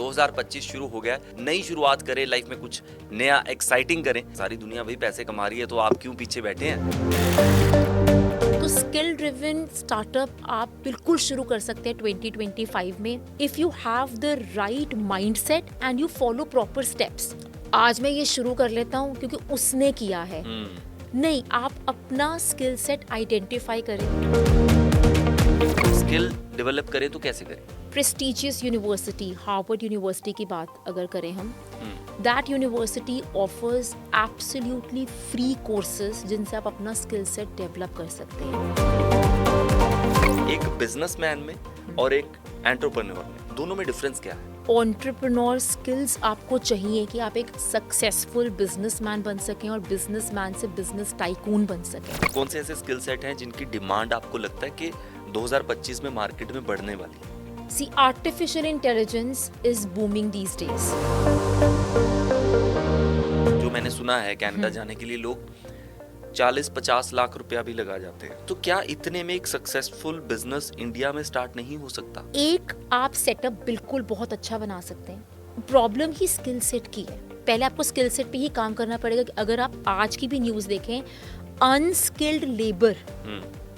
2025 शुरू हो गया, नई शुरुआत करें, लाइफ में कुछ नया एक्साइटिंग करें। सारी दुनिया भाई पैसे कमा रही है, तो आप क्यों पीछे बैठे हैं? तो स्किल ड्रिवन स्टार्टअप आप बिल्कुल शुरू कर सकते हैं 2025 में if you have the right mindset and you follow proper steps. आज मैं ये शुरू कर लेता हूँ क्योंकि उसने किया है। नहीं, आप अपना स्किल सेट आइडेंटिफाई करें। स्किल डेवलप करें तो कैसे करें? प्रेस्टिजियस यूनिवर्सिटी, हार्वर्ड यूनिवर्सिटी की बात अगर करें हम, that university offers absolutely free courses जिनसे आप अपना स्किल सेट डेवलप कर सकते हैं। एक बिजनेसमैन में और एक एंटरप्रेन्योर में, दोनों में डिफरेंस क्या है? एंटरप्रेन्योर स्किल्स आपको चाहिए कि आप एक सक्सेसफुल बिजनेसमैन बन सकें और बिजनेसमैन से बिजनेस टाइकून बन सकें। कौन से ऐसे स्किल सेट हैं जिनकी डिमांड आपको लगता है कि 2025 में मार्केट में बढ़ने वाली है? See, artificial intelligence is booming these days. जो मैंने सुना है कनाडा जाने के लिए लोग 40-50 लाख रुपया भी लगा जाते हैं। तो क्या इतने में एक सक्सेसफुल बिजनेस इंडिया में स्टार्ट नहीं हो सकता? एक आप सेटअप बिल्कुल बहुत अच्छा बना सकते हैं। प्रॉब्लम ही स्किल सेट की है। पहले आपको स्किल सेट पे ही काम करना पड़ेगा कि अगर आप आज की भी न्यूज़ देखें, अनस्किल्ड लेबर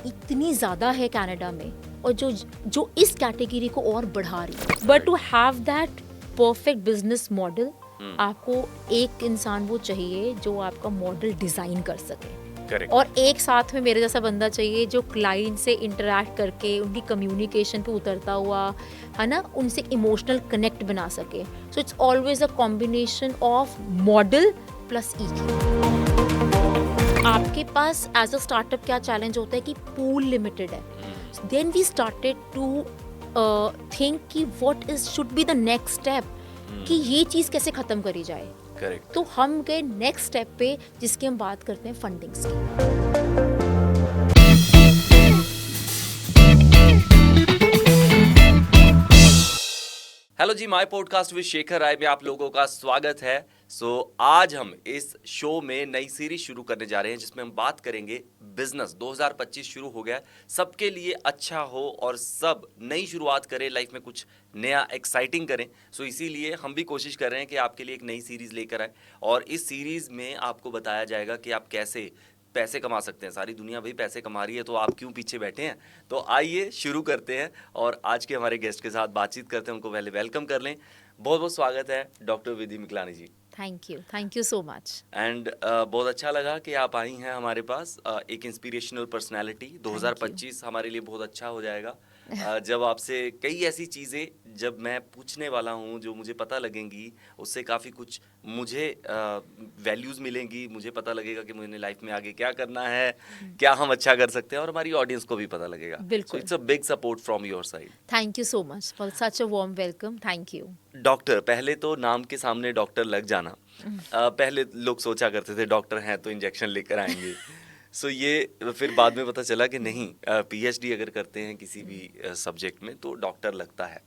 इतनी ज़्यादा है कनाडा में, और जो इस कैटेगरी को और बढ़ा रही है। But to have that perfect business model, आपको एक इंसान वो चाहिए जो आपका मॉडल डिजाइन कर सके। Correct. और एक साथ में मेरे जैसा बंदा चाहिए जो क्लाइंट से इंटरेक्ट करके उनकी कम्युनिकेशन पे उतरता हुआ, है ना, उनसे इमोशनल कनेक्ट बना सके। So it's always a combination of model plus EQ. आपके पास एज अ स्टार्टअप क्या चैलेंज होता है कि पूल लिमिटेड है। Then we started to think कि what is should be the next step, कि ये चीज़ कैसे ख़त्म करी जाए। Correct. तो हम गए नेक्स्ट स्टेप पे, जिसकी हम बात करते हैं फंडिंग्स की। हेलो जी, my podcast with Shekhar Rai में आप लोगों का स्वागत है। आज हम इस शो में नई सीरीज शुरू करने जा रहे हैं जिसमें हम बात करेंगे बिजनेस। 2025 शुरू हो गया, सबके लिए अच्छा हो और सब नई शुरुआत करें, लाइफ में कुछ नया एक्साइटिंग करें। इसीलिए हम भी कोशिश कर रहे हैं कि आपके लिए एक नई सीरीज लेकर आए, और इस सीरीज में आपको बताया जाएगा कि आप कैसे पैसे कमा सकते हैं। सारी दुनिया भाई पैसे कमा रही है, तो आप क्यों पीछे बैठे हैं? तो आइए शुरू करते हैं और आज के हमारे गेस्ट के साथ बातचीत करते हैं। उनको पहले वेलकम कर लें। बहुत बहुत स्वागत है doctor Vidhi Mikalani ji. Thank you so much. And बहुत अच्छा लगा कि आप आई हैं हमारे पास। एक इंस्पिरेशनल पर्सनालिटी। 2025 हमारे लिए बहुत अच्छा हो जाएगा जब आपसे कई ऐसी चीज़ें जब मैं पूछने वाला हूँ जो मुझे पता लगेंगी, उससे काफ़ी कुछ मुझे वैल्यूज़ मिलेंगी। मुझे पता लगेगा कि मुझे लाइफ में आगे क्या करना है, क्या हम अच्छा कर सकते हैं, और हमारी ऑडियंस को भी पता लगेगा। बिल्कुल। It's a big support from your side. Thank you so much for such a warm welcome. Thank you. Doctor, पहले तो नाम के सामने डॉक्टर लग जाना। पहले लोग सोचा करते थे डॉक्टर हैं तो इंजेक्शन लेकर आएंगे। ये फिर बाद में पता चला कि नहीं, पीएचडी अगर करते हैं किसी भी सब्जेक्ट में तो डॉक्टर लगता है।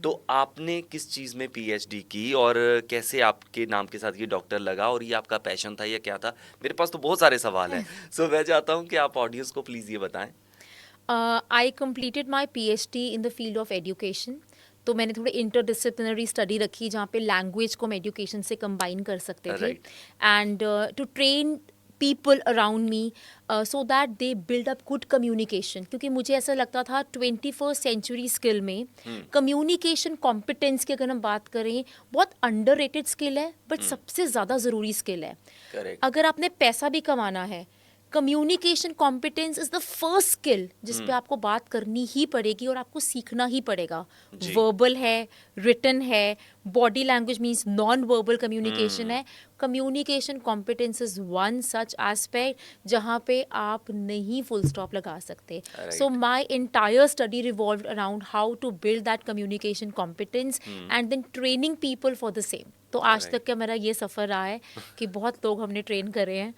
तो आपने किस चीज़ में पीएचडी की और कैसे आपके नाम के साथ ये डॉक्टर लगा, और ये आपका पैशन था या क्या था? मेरे पास तो बहुत सारे सवाल हैं। मैं चाहता हूँ कि आप ऑडियंस को प्लीज़ ये बताएं। I completed my PhD in the field of education. तो मैंने थोड़ी इंटरडिसिप्लिनरी स्टडी रखी जहाँ पे लैंग्वेज को हम एजुकेशन से कंबाइन कर सकते थे, Right. And to train people around me so that they build up good communication. क्योंकि मुझे ऐसा लगता था 21st सेंचुरी स्किल में कम्युनिकेशन कॉम्पिटेंस की अगर हम बात करें, बहुत अंडररेटेड स्किल है, बट सबसे ज़्यादा ज़रूरी स्किल है। Correct. अगर आपने पैसा भी कमाना है, communication competence is the first skill जिस पे आपको बात करनी ही पड़ेगी और आपको सीखना ही पड़ेगा। जी। वर्बल है, रिटन है, body language means non verbal communication है। Communication competence is one such aspect जहाँ पे आप नहीं फुल स्टॉप लगा सकते। So my entire study revolve around how to build that communication competence and then training people for the same. तो आज तक का मेरा ये सफ़र रहा है कि बहुत लोग हमने ट्रेन करे हैं।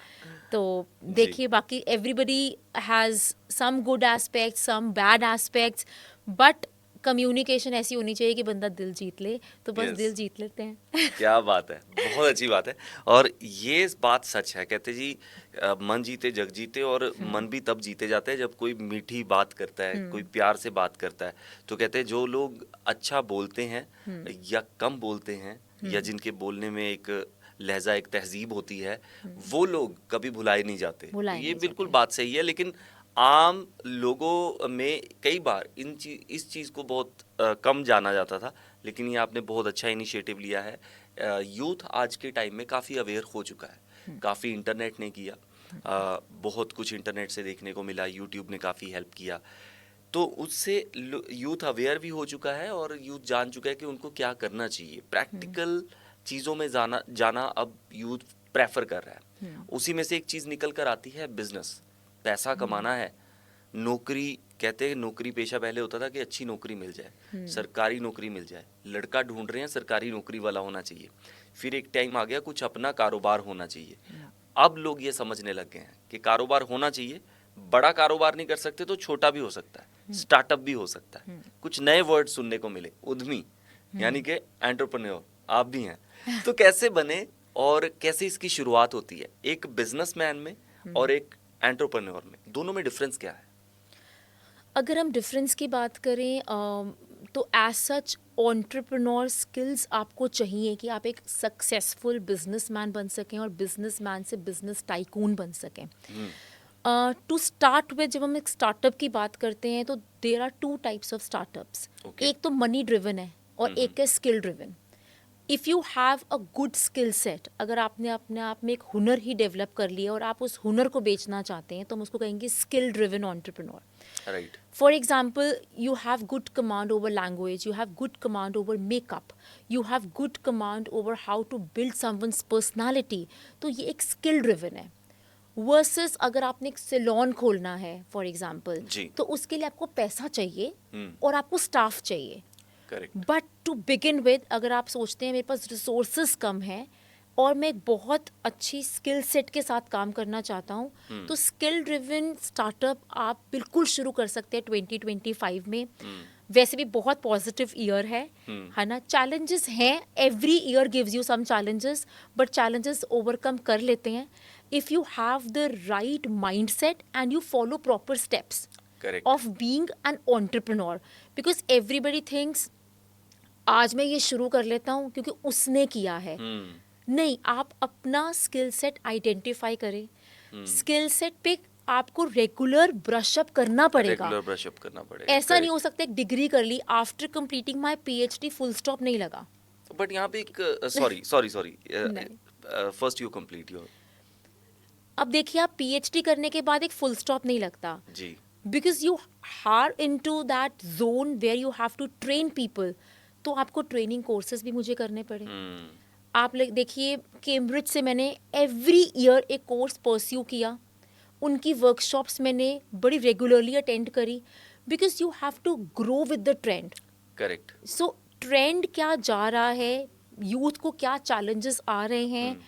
तो देखिए, बाकी everybody has some good aspects, some bad aspects, but communication ऐसी होनी चाहिए कि बंदा दिल जीत ले, तो बस Yes. दिल जीत लेते हैं। क्या बात है, बहुत अच्छी बात है। और ये बात सच है, कहते जी मन जीते जग जीते, और मन भी तब जीते जाते हैं जब कोई मीठी बात करता है, कोई प्यार से बात करता है। तो कहते हैं जो लोग अच्छा बोलते हैं या कम बोलते हैं, या जिनके बोलने में एक लहजा, एक तहजीब होती है, वो लोग कभी भुलाए नहीं जाते। तो भुलाए ये नहीं बिल्कुल जाते। बात सही है। लेकिन आम लोगों में कई बार इस चीज़ को बहुत कम जाना जाता था, लेकिन ये आपने बहुत अच्छा इनिशिएटिव लिया है। यूथ आज के टाइम में काफ़ी अवेयर हो चुका है, काफ़ी इंटरनेट ने किया, बहुत कुछ इंटरनेट से देखने को मिला, यूट्यूब ने काफ़ी हेल्प किया। तो उससे यूथ अवेयर भी हो चुका है, और यूथ जान चुका है कि उनको क्या करना चाहिए। प्रैक्टिकल चीज़ों में जाना जाना अब यूथ प्रेफर कर रहा है। उसी में से एक चीज़ निकल कर आती है बिजनेस। पैसा कमाना है, नौकरी, कहते हैं नौकरी पेशा पहले होता था कि अच्छी नौकरी मिल जाए, सरकारी नौकरी मिल जाए, लड़का ढूंढ रहे हैं सरकारी नौकरी वाला होना चाहिए। फिर एक टाइम आ गया कुछ अपना कारोबार होना चाहिए। अब लोग ये समझने लग गए हैं कि कारोबार होना चाहिए, बड़ा कारोबार नहीं कर सकते तो छोटा भी हो सकता है, स्टार्टअप भी हो सकता है। कुछ नए वर्ड सुनने को मिले, उद्यमी, यानी कि एंटरप्रेन्योर, आप भी हैं। तो कैसे बने और कैसे इसकी शुरुआत होती है एक बिजनेसमैन में और एक एंटरप्रेन्योर में, दोनों में डिफरेंस क्या है? अगर हम डिफरेंस की बात करें तो एज सच एंटरप्रेन्योर स्किल्स आपको चाहिए कि आप एक सक्सेसफुल बिजनेसमैन बन सकें और बिजनेसमैन से बिजनेस टाइकून बन सकें। टू स्टार्ट विद, जब हम एक स्टार्टअप की बात करते हैं तो there are two types of startups. Okay. एक तो मनी ड्रिवन है और एक है skill driven. If you have a good skill set, अगर आपने अपने आप में एक हुनर ही डेवलप कर लिया और आप उस हुनर को बेचना चाहते हैं, तो हम उसको कहेंगे skill driven entrepreneur. Right. For example, you have good command over language, you have good command over makeup, you have good command over how to build someone's personality. तो ये एक skill driven है। Versus अगर आपने एक salon खोलना है for example, जी। तो उसके लिए आपको पैसा चाहिए और आपको स्टाफ चाहिए। Correct. But to begin with, अगर आप सोचते हैं मेरे पास रिसोर्सेज कम है और मैं एक बहुत अच्छी स्किल सेट के साथ काम करना चाहता हूँ, तो स्किल ड्रिवन स्टार्टअप आप बिल्कुल शुरू कर सकते हैं 2025 में। वैसे भी बहुत पॉजिटिव ईयर है ना। चैलेंजेस हैं, every year gives you some challenges, but challenges overcome कर लेते हैं if you have the right mind set and you follow proper steps correct. Of being an entrepreneur. Because everybody thinks आज मैं ये शुरू कर लेता हूँ क्योंकि उसने किया है। नहीं, आप अपना स्किल सेट आइडेंटिफाई करें। स्किल सेट पे आपको रेगुलर ब्रशअप करना पड़ेगा। रेगुलर ब्रशअप करना पड़ेगा। ऐसा नहीं हो सकता एक डिग्री कर ली, after completing my PhD full stop नहीं लगा। बट यहाँ पे एक सॉरी नहीं। First you complete your. अब देखिए, आप पीएचडी करने के बाद एक फुल स्टॉप नहीं लगता, जी। Because you are into that zone where you have to train people. तो आपको ट्रेनिंग कोर्सेज भी मुझे करने पड़े। आप देखिए, कैम्ब्रिज से मैंने एवरी ईयर एक कोर्स परस्यू किया, उनकी वर्कशॉप्स मैंने बड़ी रेगुलरली अटेंड करी, because you have to grow with the trend. Correct. So trend क्या जा रहा है, यूथ को क्या चैलेंजेस आ रहे हैं,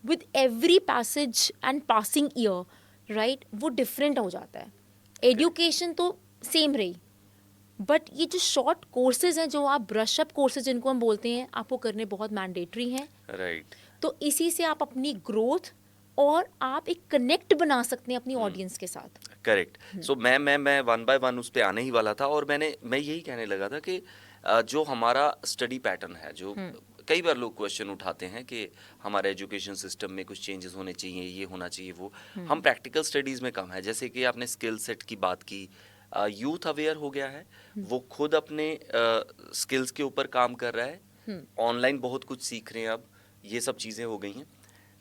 with every passage and passing year, right, वो डिफरेंट हो जाता है। एजुकेशन तो सेम रही, बट ये जो शॉर्ट कोर्सेज हैं, जो आप ब्रशअप कोर्सेज जिनको हम बोलते हैं, आपको करने बहुत मैंडेटरी हैं। राइट। तो इसी से आप अपनी ग्रोथ और आप एक कनेक्ट बना सकते हैं अपनी ऑडियंस के साथ। करेक्ट। सो मैं वन बाय वन उस पे आने ही वाला था, और मैं यही कहने लगा था कि जो हमारा स्टडी पैटर्न है, जो कई बार लोग क्वेश्चन उठाते हैं कि हमारे एजुकेशन सिस्टम में कुछ चेंजेस होने चाहिए, ये होना चाहिए, वो हम प्रैक्टिकल स्टडीज़ में कम है। जैसे कि आपने स्किल सेट की बात की, यूथ अवेयर हो गया है, वो खुद अपने स्किल्स के ऊपर काम कर रहा है, ऑनलाइन बहुत कुछ सीख रहे हैं, अब ये सब चीज़ें हो गई हैं।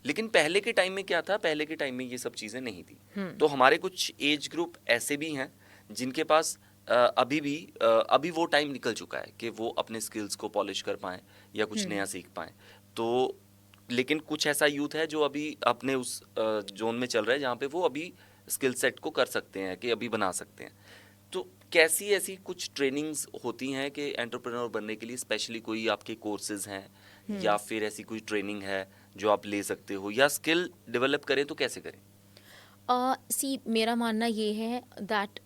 लेकिन पहले के टाइम में क्या था, पहले के टाइम में ये सब चीज़ें नहीं थी। तो हमारे कुछ एज ग्रुप ऐसे भी हैं जिनके पास अभी वो टाइम निकल चुका है कि वो अपने स्किल्स को पॉलिश कर पाएँ या कुछ नया सीख पाएँ। तो लेकिन कुछ ऐसा यूथ है जो अभी अपने उस जोन में चल रहा है जहाँ पे वो अभी स्किल सेट को कर सकते हैं, कि अभी बना सकते हैं। तो कैसी ऐसी कुछ ट्रेनिंग्स होती हैं कि एंटरप्रेन्योर बनने के लिए, स्पेशली कोई आपके कोर्सेज हैं या फिर ऐसी कोई ट्रेनिंग है जो आप ले सकते हो, या स्किल डेवलप करें तो कैसे करें? सी, मेरा मानना ये है दैट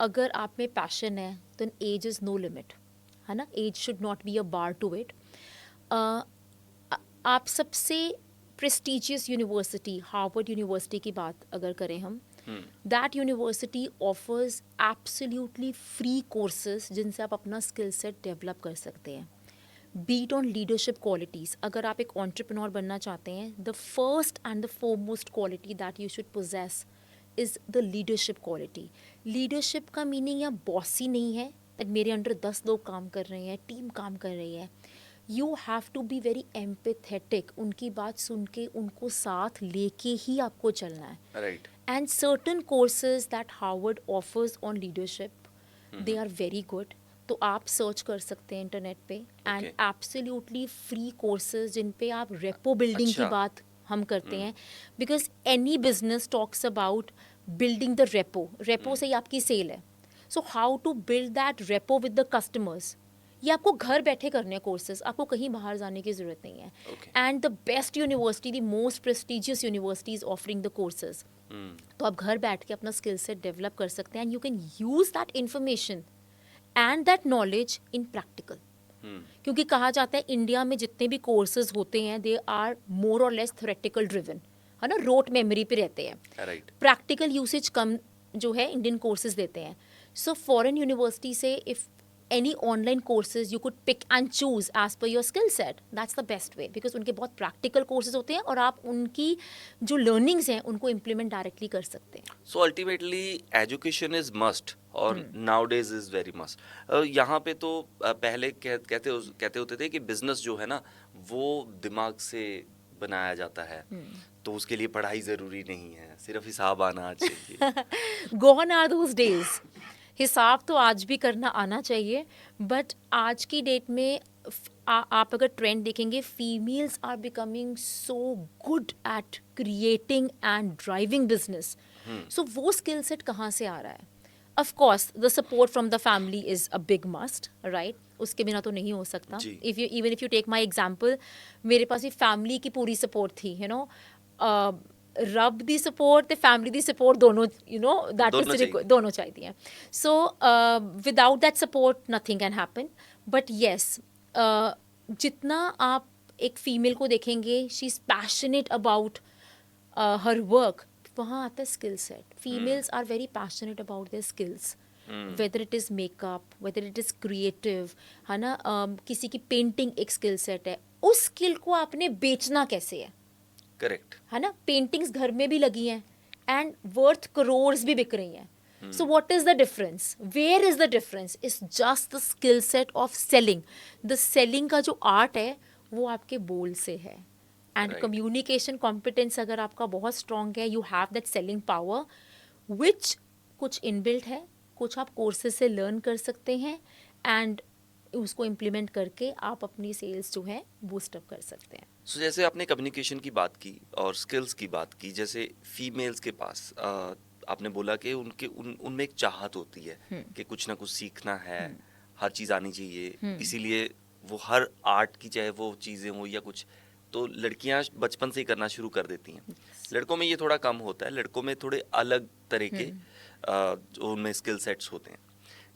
अगर आप में पैशन है, तो एज इज़ नो लिमिट। है ना, age should not be a bar to it. आप सबसे प्रेस्टिजियस यूनिवर्सिटी हार्वर्ड यूनिवर्सिटी की बात अगर करें हम, that university offers absolutely free courses जिनसे आप अपना स्किल सेट डेवलप कर सकते हैं. Beat on leadership qualities. अगर आप एक एंटरप्रेन्योर बनना चाहते हैं, the first and the foremost quality that you should possess is the leadership quality. Leadership का मीनिंग यहाँ बॉसी नहीं है दैट मेरे अंडर 10 लोग काम कर रहे हैं, टीम काम कर रही है. You have to be very empathetic. उनकी बात सुन के उनको साथ लेके ही आपको चलना है. Right. And certain courses that Harvard offers on leadership, they are very good. तो आप सर्च कर सकते हैं इंटरनेट पे, and Okay. Absolutely free courses जिन पे आप रेपो बिल्डिंग की अच्छा. बात हम करते हैं, because any business talks about building the rapport से ही आपकी सेल है. So how to build that rapport with the customers, ये आपको घर बैठे करने हैं कोर्सेज, आपको कहीं बाहर जाने की ज़रूरत नहीं है. Okay. And the best university, the most prestigious university is offering the courses. तो आप घर बैठ के अपना स्किल सेट डेवलप कर सकते हैं, and you can use that information and that knowledge in practical. क्योंकि कहा जाता है इंडिया में जितने भी कोर्सेज होते हैं दे आर मोर और लेस थ्योरेटिकल ड्रिवन, है ना, रोट मेमोरी पे रहते हैं. राइट. प्रैक्टिकल यूसेज कम जो है इंडियन कोर्सेज देते हैं. सो फॉरेन यूनिवर्सिटी से if any online courses you could pick and choose as per your skill set, that's the best way, because उनके बहुत practical courses होते हैं और आप उनकी जो learnings हैं उनको implement directly कर सकते हैं. So ultimately education is must और nowadays is very must. यहाँ पे तो पहले कहते होते थे कि business जो है ना वो दिमाग से बनाया जाता है, तो उसके लिए पढ़ाई ज़रूरी नहीं है, सिर्फ हिसाब आना चाहिए. Gone are those days. हिसाब तो आज भी करना आना चाहिए, बट आज की डेट में आप अगर ट्रेंड देखेंगे, females are becoming so good at creating and driving business. So वो स्किल सेट कहाँ से आ रहा है? Of course the support from the family is a big must, right? उसके बिना तो नहीं हो सकता. If you take my example, मेरे पास भी फैमिली की पूरी सपोर्ट थी, यू नो. रब दी सपोर्ट ते फैमिली दी सपोर्ट दोनों, यू नो, दैट इज दोनों चाहिए. So without that support nothing can happen. But yes, जितना आप एक फीमेल को देखेंगे, she is passionate about her work, वहाँ आता है skill set. Females are very passionate about their skills, whether it is makeup, whether it is creative, है ना. किसी की पेंटिंग एक स्किल सेट है, उस स्किल को आपने बेचना कैसे है? करेक्ट, है ना. पेंटिंग्स घर में भी लगी हैं एंड वर्थ करोर्स भी बिक रही हैं. So what is the difference? Where is the difference? Is just the skill set of selling. The selling का जो आर्ट है वो आपके बोल से है, एंड कम्युनिकेशन कॉम्पिटेंस अगर आपका बहुत स्ट्रॉन्ग है, you have that selling power, which कुछ इनबिल्ट है, कुछ आप कोर्सेज से लर्न कर सकते हैं, एंड उसको इम्प्लीमेंट करके आप अपनी सेल्स जो है बूस्टअप कर सकते हैं. सो जैसे आपने कम्युनिकेशन की बात की और स्किल्स की बात की, जैसे फीमेल्स के पास आपने बोला कि उनमें एक चाहत होती है कि कुछ ना कुछ सीखना है, हर चीज़ आनी चाहिए, इसीलिए वो हर आर्ट की, चाहे वो चीज़ें हो या कुछ, तो लड़कियां बचपन से ही करना शुरू कर देती हैं. लड़कों में ये थोड़ा कम होता है, लड़कों में थोड़े अलग तरह के जो उनमें स्किल सेट्स होते हैं.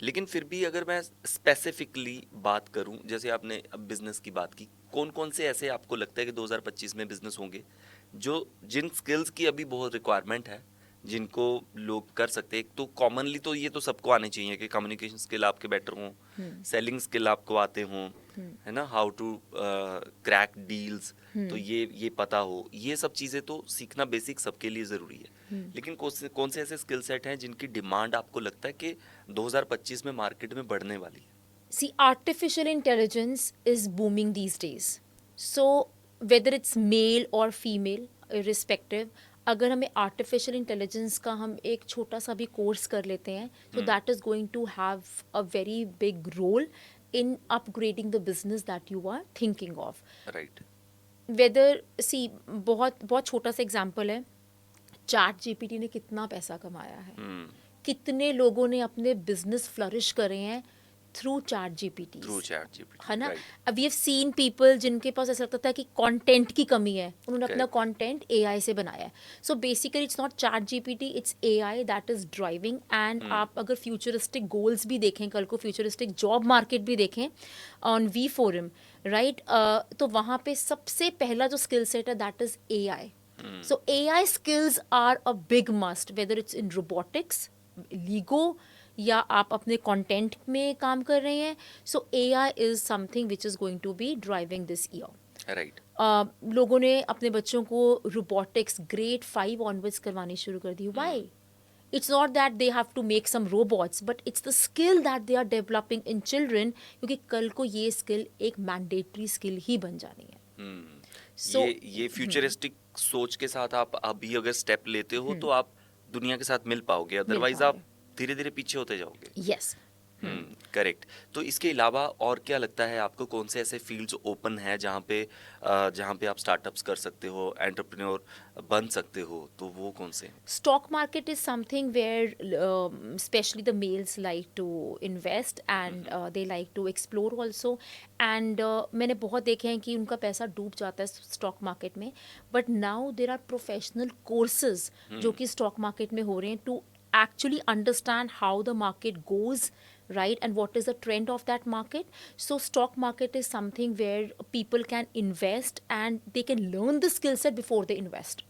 लेकिन फिर भी अगर मैं स्पेसिफिकली बात करूं, जैसे आपने अब बिजनेस की बात की, कौन कौन से ऐसे आपको लगता है कि 2025 में बिजनेस होंगे जो जिन स्किल्स की अभी बहुत रिक्वायरमेंट है, जिनको लोग कर सकते हैं? तो कॉमनली तो ये तो सबको आने चाहिए कि कम्युनिकेशन स्किल आपके बेटर हों, सेलिंग स्किल आपको आते हों, है ना, हाउ टू क्रैक डील्स, तो ये पता हो. ये सब चीज़ें तो सीखना बेसिक सबके लिए ज़रूरी है. लेकिन कौन से ऐसे स्किल सेट हैं जिनकी डिमांड आपको लगता है कि 2025 में मार्केट में बढ़ने वाली है? See, artificial intelligence is booming these days. So, whether it's male or female, irrespective, अगर हमें आर्टिफिशियल इंटेलिजेंस का हम एक छोटा सा भी कोर्स कर लेते हैं, तो that is going to have a very big role in upgrading the business that you are thinking of. Right. Whether see, बहुत बहुत छोटा सा एग्जांपल है, चैट जीपीटी ने कितना पैसा कमाया है, कितने लोगों ने अपने बिजनेस फ्लरिश करे हैं through chat GPT, through chat GPT, है ना. Right. We have seen people जिनके पास ऐसा लगता था कि कंटेंट की कमी है, उन्होंने अपना Correct. कंटेंट एआई से बनाया है. So basically it's not chat GPT, it's AI that is driving. And आप अगर फ्यूचरिस्टिक गोल्स भी देखें, कल को फ्यूचरिस्टिक जॉब मार्केट भी देखें ऑन वी फोरम, राइट, तो वहाँ पे सबसे पहला जो स्किल सेट है that is AI. So AI skills are a big must, whether it's in robotics, Lego, या आप अपने कंटेंट में काम कर रहे हैं. So AI is something which is going to be driving this year. Right. लोगों ने अपने बच्चों को रोबोटिक्स ग्रेड 5 ऑनवर्ड्स करवानी शुरू कर दी. Y? It's not that they have to make some robots, but it's the skill that they are developing in children, क्योंकि कल को ये स्किल एक मैंडेटरी स्किल ही बन जानी है. So- ये फ्यूचरिस्टिक सोच के साथ आप अभी अगर स्टेप लेते हो तो आप दुनिया के साथ मिल पाओगे, अदरवाइज आप पाओगे. धीरे धीरे पीछे होते जाओगे. Yes. करेक्ट. तो इसके अलावा और क्या लगता है आपको, कौन से ऐसे फील्ड्स ओपन है जहाँ पे आप स्टार्टअप्स कर सकते हो, एंटरप्रेन्योर बन सकते हो, तो वो कौन से हैं? Stock market is something where especially the males like to invest, and they like to explore also. And मैंने बहुत देखे हैं कि उनका पैसा डूब जाता है स्टॉक मार्केट में. But now there are professional courses जो कि स्टॉक मार्केट में हो रहे हैं to actually understand how the market goes, right, and what is the trend of that market. So stock market is something where people can invest and they can learn the skill set before they invest.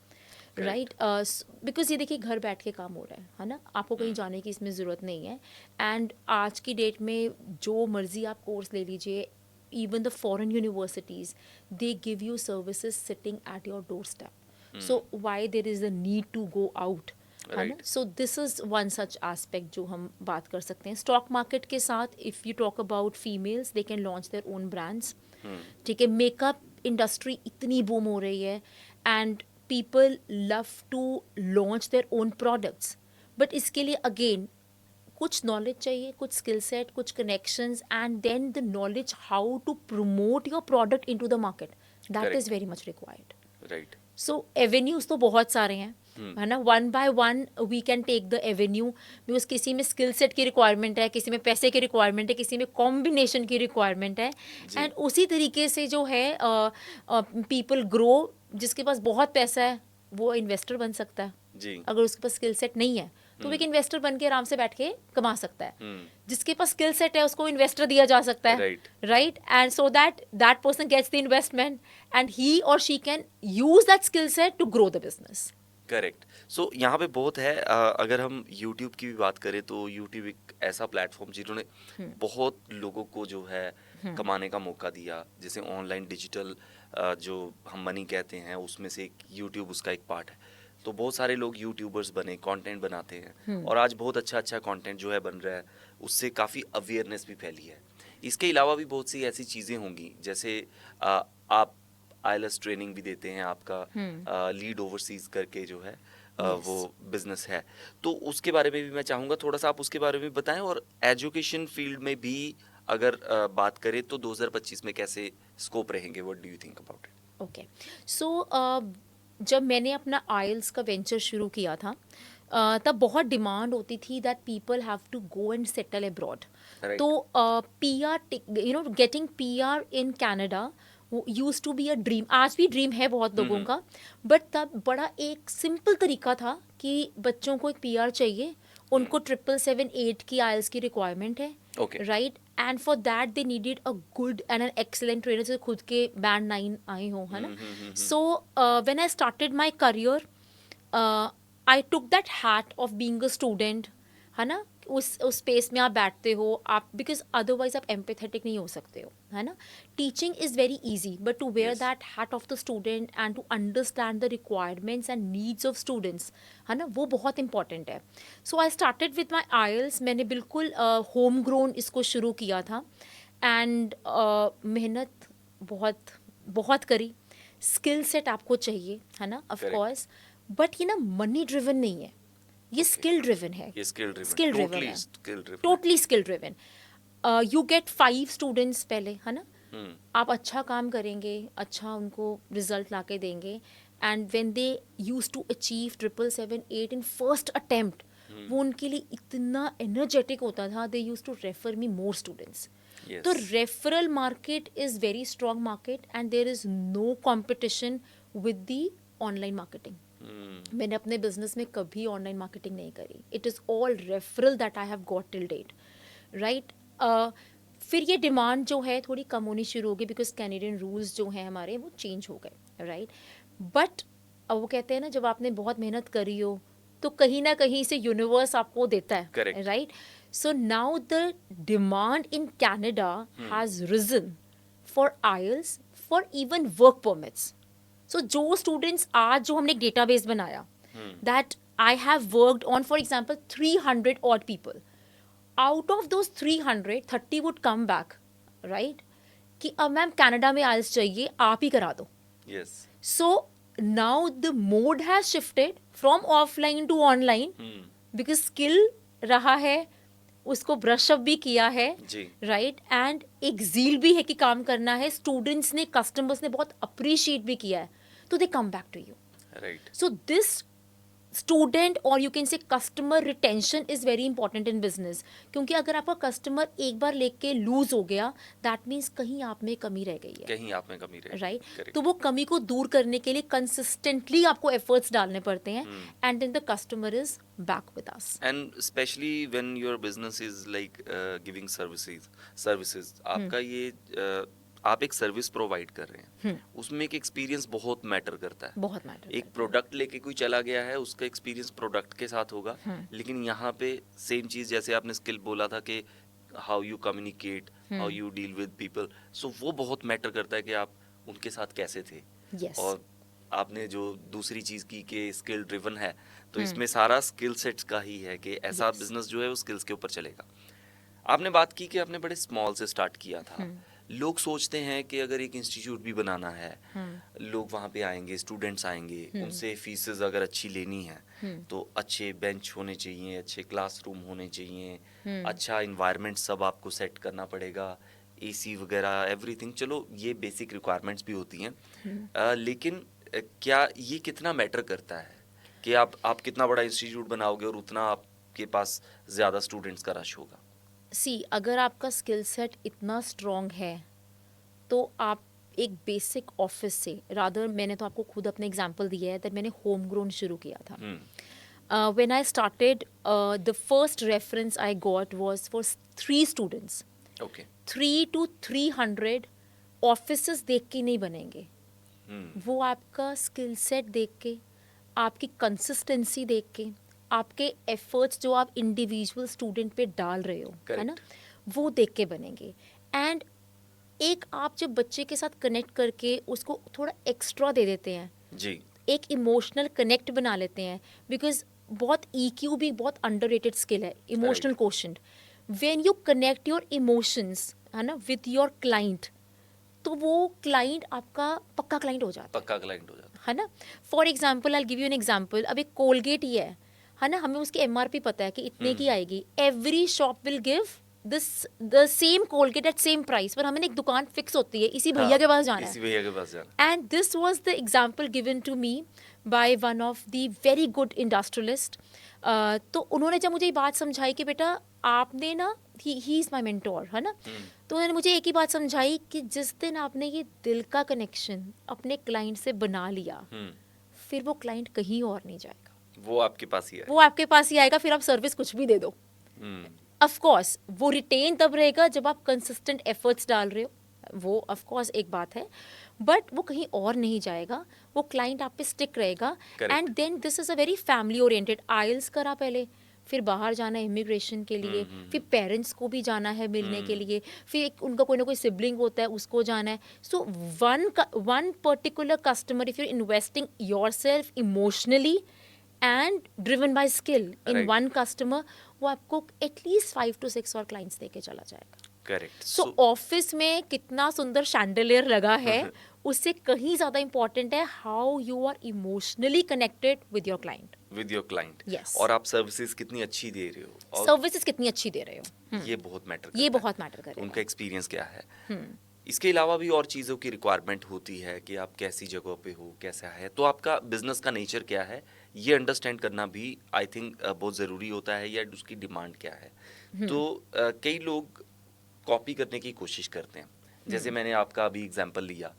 Right, because ये देखिए घर बैठ के काम हो रहा है ना, आपको कहीं जाने की इसमें ज़रूरत नहीं है. एंड आज की डेट में जो मर्जी आप कोर्स ले लीजिए, even the foreign universities, they give you services sitting at your door step. So why there is a need to go out, है ना. So this is one such aspect जो हम बात कर सकते हैं. स्टॉक मार्केट के साथ if you talk about females, they can launch their own brands. ठीक है, मेकअप इंडस्ट्री इतनी बूम हो रही है and people love to launch their own products, but इसके लिए again कुछ knowledge चाहिए, कुछ skill set, कुछ connections, and then the knowledge how to promote your product into the market, that Correct. is very much required. Right. So avenues तो बहुत सारे हैं, है ना. One by one we can take the avenue, because किसी में skill set की requirement है, किसी में पैसे की रिक्वायरमेंट है, किसी में कॉम्बिनेशन की रिक्वायरमेंट है. एंड उसी तरीके से जो है पीपल ग्रो. जिसके पास बहुत पैसा है वो इन्वेस्टर बन सकता है. जी. अगर उसके पास स्किल सेट नहीं है तो वो एक इन्वेस्टर बन के आराम से बैठ के कमा सकता है. जिसके पास स्किल सेट है उसको इन्वेस्टर दिया जा सकता है, Right. Right. And so that person gets the investment and he or she can use that skill set to grow the business. Correct. So यहाँ पे बहुत है. अगर हम YouTube की भी बात करें तो YouTube एक ऐसा प्लेटफॉर्म जिन्होंने बहुत लोगों को जो है कमाने का मौका दिया. जैसे ऑनलाइन डिजिटल जो हम मनी कहते हैं, उसमें से एक YouTube उसका एक पार्ट है. तो बहुत सारे लोग यूट्यूबर्स बने, कंटेंट बनाते हैं और आज बहुत अच्छा कंटेंट जो है बन रहा है, उससे काफ़ी अवेयरनेस भी फैली है. इसके अलावा भी बहुत सी ऐसी चीज़ें होंगी, जैसे आप आईएलटीएस ट्रेनिंग भी देते हैं, आपका लीड ओवरसीज करके जो है वो बिजनेस है. तो उसके बारे में भी मैं चाहूँगा थोड़ा सा आप उसके बारे में बताएं. और एजुकेशन फील्ड में भी अगर बात करें तो 2025 में कैसे स्कोप रहेंगे, what do you think about it? Okay, so जब मैंने अपना आइल्स का वेंचर शुरू किया था तब बहुत डिमांड होती थी that people have to go and settle abroad. Right. तो PR, you know, getting PR in Canada use to be a dream. आज भी ड्रीम है बहुत लोगों का, बट तब बड़ा एक सिंपल तरीका था कि बच्चों को एक पीआर चाहिए, उनको 777-8 की आइल्स की रिक्वायरमेंट है, Okay. Right. And for that they needed a good and an excellent trainer, जो खुद के बैंड 9 आए हो, है ना. So when I started my career I took that hat of being a student, है ना. उस स्पेस में आप बैठते हो आप, बिकॉज अदरवाइज आप एम्पैथेटिक नहीं हो सकते हो, है ना. Teaching is very easy, but to wear Yes. That hat of the student and to understand the requirements and needs of students, है ना, वो बहुत इंपॉर्टेंट है. So I started with my IELTS. मैंने बिल्कुल होम ग्रोन इसको शुरू किया था एंड मेहनत बहुत बहुत करी. स्किल सेट आपको चाहिए, है ना, ऑफ Correct. कोर्स, बट ये ना मनी ड्रिवन नहीं है, ये स्किल ड्रिवन है. ये skill driven, Skill driven totally है. Skill driven. Totally skill driven. You get 5 students पहले, है ना. आप अच्छा काम करेंगे, अच्छा उनको रिजल्ट ला के देंगे, and when they use to achieve 777-8 in first attempt, वो उनके लिए इतना एनर्जेटिक होता था, they use to refer me more students. तो referral market is very strong market and there is no competition with the online marketing. मैंने अपने business में कभी ऑनलाइन मार्केटिंग नहीं करी. It is all referral that I have got till date, right. फिर ये demand जो है थोड़ी कम होनी शुरू हो गई बिकॉज कैनेडियन रूल्स जो हैं हमारे वो चेंज हो गए, राइट. बट वो कहते हैं ना, जब आपने बहुत मेहनत करी हो तो कहीं ना कहीं से यूनिवर्स आपको देता है, right. So now the demand in Canada has risen for IELTS, for even work permits. So जो स्टूडेंट्स आज जो हमने एक डेटाबेस बनाया that I have worked on, for example 300 odd people, out of those 300, 30 would come back, right, कि अब ma'am Canada में IELTS चाहिए, आप ही करा दो. Yes. So now the mode has shifted from offline to online because skill रहा है, उसको ब्रश अप भी किया है, राइट. एंड एक जील भी है कि काम करना है. स्टूडेंट्स ने, कस्टमर्स ने बहुत अप्रिशिएट भी किया है, तो they come back to you, right. So this student or you can say customer retention is very important in business. क्योंकि अगर आपका कस्टमर एक बार लेके लूज हो गया, दैट मीन्स कहीं आप में कमी रह गई है, कहीं आप में कमी रह, राइट. तो वो कमी को दूर करने के लिए कंसिस्टेंटली आपको एफर्ट्स डालने पड़ते हैं and then the customer is back with us. And especially when your business is like giving services, आपका ये आप एक सर्विस प्रोवाइड कर रहे हैं, उसमें एक एक्सपीरियंस बहुत मैटर करता है. बहुत मैटर. एक प्रोडक्ट लेके कोई चला गया है, उसका एक्सपीरियंस प्रोडक्ट के साथ होगा, लेकिन यहाँ पे सेम चीज, जैसे आपने स्किल बोला था कि how you communicate, how you deal with people, so वो बहुत मैटर करता है कि आप उनके साथ कैसे थे. yes. और आपने जो दूसरी चीज की कि स्किल ड्रिवन है, तो इसमें सारा स्किल सेट्स का ही है कि ऐसा बिजनेस जो है वो स्किल्स के ऊपर चलेगा. आपने बात की कि आपने बड़े स्मॉल से स्टार्ट किया था. लोग सोचते हैं कि अगर एक इंस्टीट्यूट भी बनाना है, लोग वहाँ पे आएंगे, स्टूडेंट्स आएंगे, उनसे फीसेस अगर अच्छी लेनी है तो अच्छे बेंच होने चाहिए, अच्छे क्लासरूम होने चाहिए, अच्छा इन्वायरमेंट सब आपको सेट करना पड़ेगा, AC वगैरह एवरीथिंग. चलो ये बेसिक रिक्वायरमेंट्स भी होती हैं, लेकिन क्या ये कितना मैटर करता है कि आप कितना बड़ा इंस्टीट्यूट बनाओगे और उतना आपके पास ज़्यादा स्टूडेंट्स का रश होगा. सी, अगर आपका स्किल सेट इतना स्ट्रॉन्ग है तो आप एक बेसिक ऑफिस से, रादर मैंने तो आपको खुद अपने एग्जांपल दिया है दैट मैंने होम ग्रोन शुरू किया था. When I started the first reference I got was for 3 students. Okay. 3 to 300 offices देख के नहीं बनेंगे. वो आपका स्किल सेट देख के, आपकी कंसिस्टेंसी देख के, आपके एफर्ट्स जो आप इंडिविजुअल स्टूडेंट पे डाल रहे हो, है ना, वो देख के बनेंगे. एंड एक आप जब बच्चे के साथ कनेक्ट करके उसको थोड़ा एक्स्ट्रा दे देते हैं जी, एक इमोशनल कनेक्ट बना लेते हैं, बिकॉज बहुत EQ भी बहुत अंडररेटेड स्किल है, emotional quotient. When you connect your emotions, है ना, विद योर क्लाइंट, तो वो क्लाइंट आपका पक्का क्लाइंट हो जाता है ना. For example I give you an example. अब एक कोलगेट ही है ना, हमें उसकी MRP पता है कि इतने की आएगी. Every shop will give this the same Colgate at same price, पर हमें एक दुकान फिक्स होती है, इसी भैया के पास जाना है. And this was the example given to me by one of the very good industrialist. तो उन्होंने जब मुझे ये बात समझाई कि बेटा आपने ना, ही इज़ माई मेंटोर, है ना, तो उन्होंने मुझे एक ही बात समझाई कि जिस दिन आपने ये दिल का कनेक्शन अपने क्लाइंट से बना लिया, फिर वो क्लाइंट कहीं और नहीं जाएगा, वो आपके पास ही है, वो आपके पास ही आएगा. फिर आप सर्विस कुछ भी दे दो, ऑफ कोर्स वो रिटेन तब रहेगा जब आप कंसिस्टेंट एफर्ट्स डाल रहे हो, वो ऑफ कोर्स एक बात है, बट वो कहीं और नहीं जाएगा, वो क्लाइंट आप पे स्टिक रहेगा. And then this is a very family oriented. IELTS करा पहले, फिर बाहर जाना है इमिग्रेशन के लिए, फिर पेरेंट्स को भी जाना है मिलने के लिए, फिर उनका कोई ना कोई सिबलिंग होता है उसको जाना है. So one particular customer, if you are investing yourself emotionally and driven by skill in one customer, वो आपको एटलीस्ट 5 to 6 और क्लाइंट्स देके चला जाएगा. करेक्ट. सो ऑफिस में कितना सुंदर शैंडलियर लगा है, उससे कहीं ज्यादा इंपॉर्टेंट है how you are emotionally connected with your client. Yes. और आप सर्विसेज कितनी अच्छी दे रहे हो, सर्विसेज कितनी अच्छी दे रहे हो, ये बहुत मैटर ये बहुत मैटर करेगा. उनका एक्सपीरियंस क्या है. इसके अलावा भी और चीज़ों की रिक्वायरमेंट होती है कि आप कैसी जगह पे हो, कैसा है, तो आपका बिजनेस का नेचर क्या है, ये अंडरस्टैंड करना भी आई थिंक बहुत ज़रूरी होता है, या उसकी डिमांड क्या है। तो कई लोग कॉपी करने की कोशिश करते हैं, जैसे मैंने आपका अभी एग्जांपल लिया,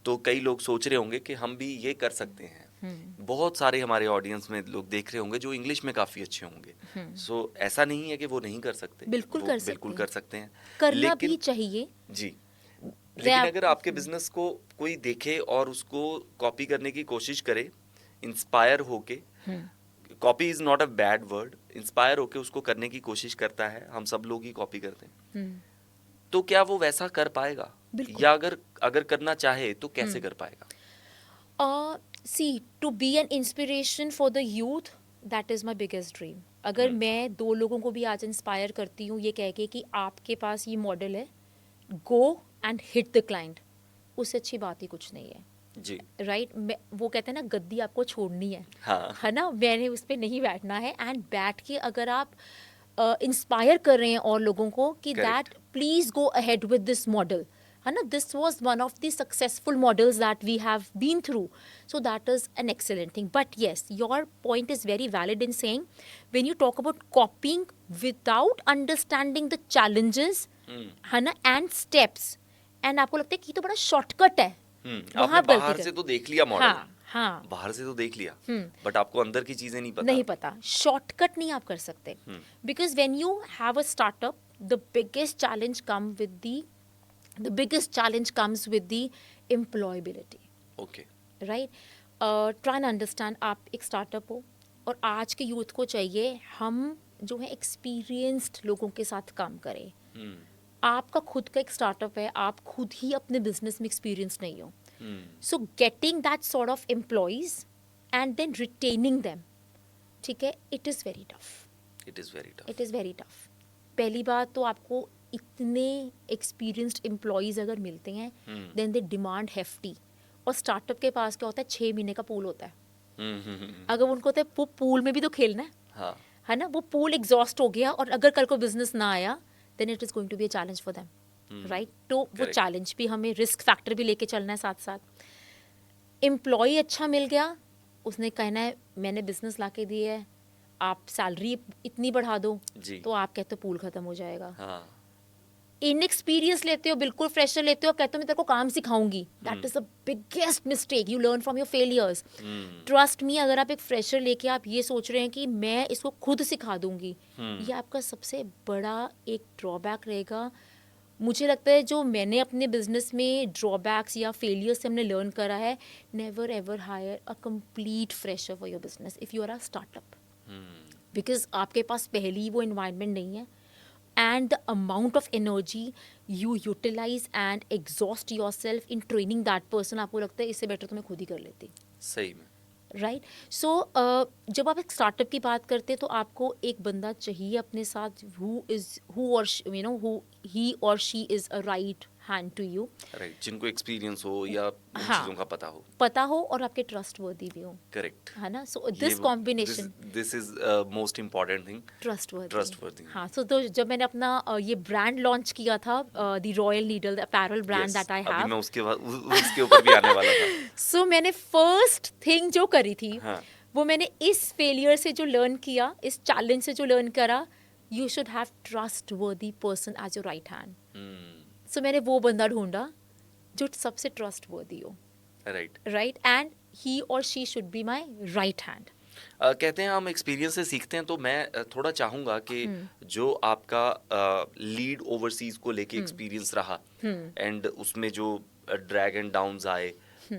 तो कई लोग सोच रहे होंगे कि हम भी ये कर सकते हैं। बहुत सारे हमारे ऑडियंस में लोग देख रहे होंगे जो इंग्लिश में काफ़ी अच्छे होंगे, सो ऐसा नहीं है कि वो नहीं कर सकते, बिल्कुल वो कर सकते बिल्कुल हैं। कर सकते हैं, करना भी लेकिन चाहिए। जी, They लेकिन are- अगर आपके बिजनेस को कोई देखे और उसको कॉपी करने की कोशिश करे, इंस्पायर होके, copy is not a bad word, inspire होके उसको करने की कोशिश करता है, हम सब लोग ही कॉपी करते हैं, तो क्या वो वैसा कर पाएगा, बिल्कुल। या अगर अगर करना चाहे तो कैसे कर पाएगा? See, to be an inspiration for the youth, that is my biggest dream. अगर मैं 2 लोगों को भी आज इंस्पायर करती हूँ ये कह के कि आपके पास ये मॉडल है, go and hit the client, उससे अच्छी बात ही कुछ नहीं है। जी, राइट, वो कहते हैं ना, गद्दी आपको छोड़नी है, हाँ, है ना, मैंने उस पर नहीं बैठना है। एंड बैठ के अगर आप इंस्पायर कर रहे हैं और लोगों को कि Correct. That please go ahead with this model, है ना, this was one of the successful models that we have been through, so that is an excellent thing. But yes, your point is very valid in saying when you talk about copying without understanding the challenges, है ना, and steps, and आपको लगता है कि ये तो बड़ा shortcut है, वहाँ आपने आप गलती बाहर कर- से तो देख लिया मॉडल, हाँ, हाँ, बाहर से तो देख लिया, बट आपको अंदर की चीजें नहीं पता। नहीं पता, शॉर्टकट नहीं आप कर सकते, because when you have a startup, the biggest challenge comes with the employability, okay, right. Try and understand, आप एक स्टार्टअप हो और आज के यूथ को चाहिए हम जो है एक्सपीरियंस्ड लोगों के साथ काम करें। आपका खुद का एक स्टार्टअप है, आप खुद ही अपने बिजनेस में एक्सपीरियंस नहीं हो, so getting that sort of employees and then retaining them, ठीक है, it is very tough, it is very tough. It is very tough. पहली बात तो आपको इतने एक्सपीरियंस्ड एम्प्लॉयज़ अगर मिलते हैं देन दे डिमांड हेफ्टी, और स्टार्टअप के पास क्या होता है, 6 महीने का पूल होता है। अगर उनको होता है वो पूल में भी तो खेलना हाँ, है ना, वो पूल एग्जॉस्ट हो गया और अगर कल को बिजनेस ना आया then it is going to be a challenge for them, right. तो वो Correct. चैलेंज भी, हमें रिस्क फैक्टर भी लेके चलना है साथ साथ। एम्प्लॉय अच्छा मिल गया, उसने कहना है मैंने बिजनेस ला के दी है, आप सैलरी इतनी बढ़ा दो, जी, तो आप कहते हो पूल खत्म हो जाएगा। हाँ, इनएक्सपीरियंस लेते हो, बिल्कुल फ्रेशर लेते हो, कहते हो मैं तेरे को काम सिखाऊंगी, that is the biggest mistake, you learn from your failures. Trust me, अगर आप एक फ्रेशर लेके आप ये सोच रहे हैं कि मैं इसको खुद सिखा दूंगी, ये आपका सबसे बड़ा एक ड्रॉबैक रहेगा। मुझे लगता है जो मैंने अपने बिजनेस में ड्रॉबैक्स या फेलियर्स से हमने लर्न करा है, never ever hire a complete fresher for your business if you are a startup, because आपके पास पहले ही वो इन्वायरमेंट नहीं है, and the amount of energy you utilize and exhaust yourself in training that person, आपको लगता है इससे बेटर तो मैं खुद ही कर लेती, सही में, राइट। सो जब आप एक स्टार्टअप की बात करते हैं तो आपको एक बंदा चाहिए अपने साथ who or she, you know, who he or she is a right hand to you, right, जिनको एक्सपीरियंस हो या इन हाँ, चीजों का पता हो, और आपके ट्रस्ट वर्दी भी हो, करेक्ट, है ना। So this combination, this is most important thing, trustworthy. हाँ, हाँ, सो तो जब मैंने अपना ये ब्रांड लॉन्च किया था, the royal needle, the apparel brand that I अभी हैव, मैं उसके बाद उसके ऊपर भी आने वाला था। सो मैंने फर्स्ट थिंग जो करी थी, हाँ, वो मैंने इस फेलियर से जो लर्न किया, इस चैलेंज से जो लर्न करा, you should have trustworthy person as your right hand. So मैंने वो बंदा ढूंढा जो सबसे ट्रस्ट वर्दी हो, right. Right, and he or she should be my right hand. कहते हैं हम एक्सपीरियंस से सीखते हैं, तो मैं थोड़ा चाहूंगा कि जो आपका लीड ओवरसीज को लेके एक्सपीरियंस रहा एंड उसमें जो ड्रैग एंड डाउन्स आए,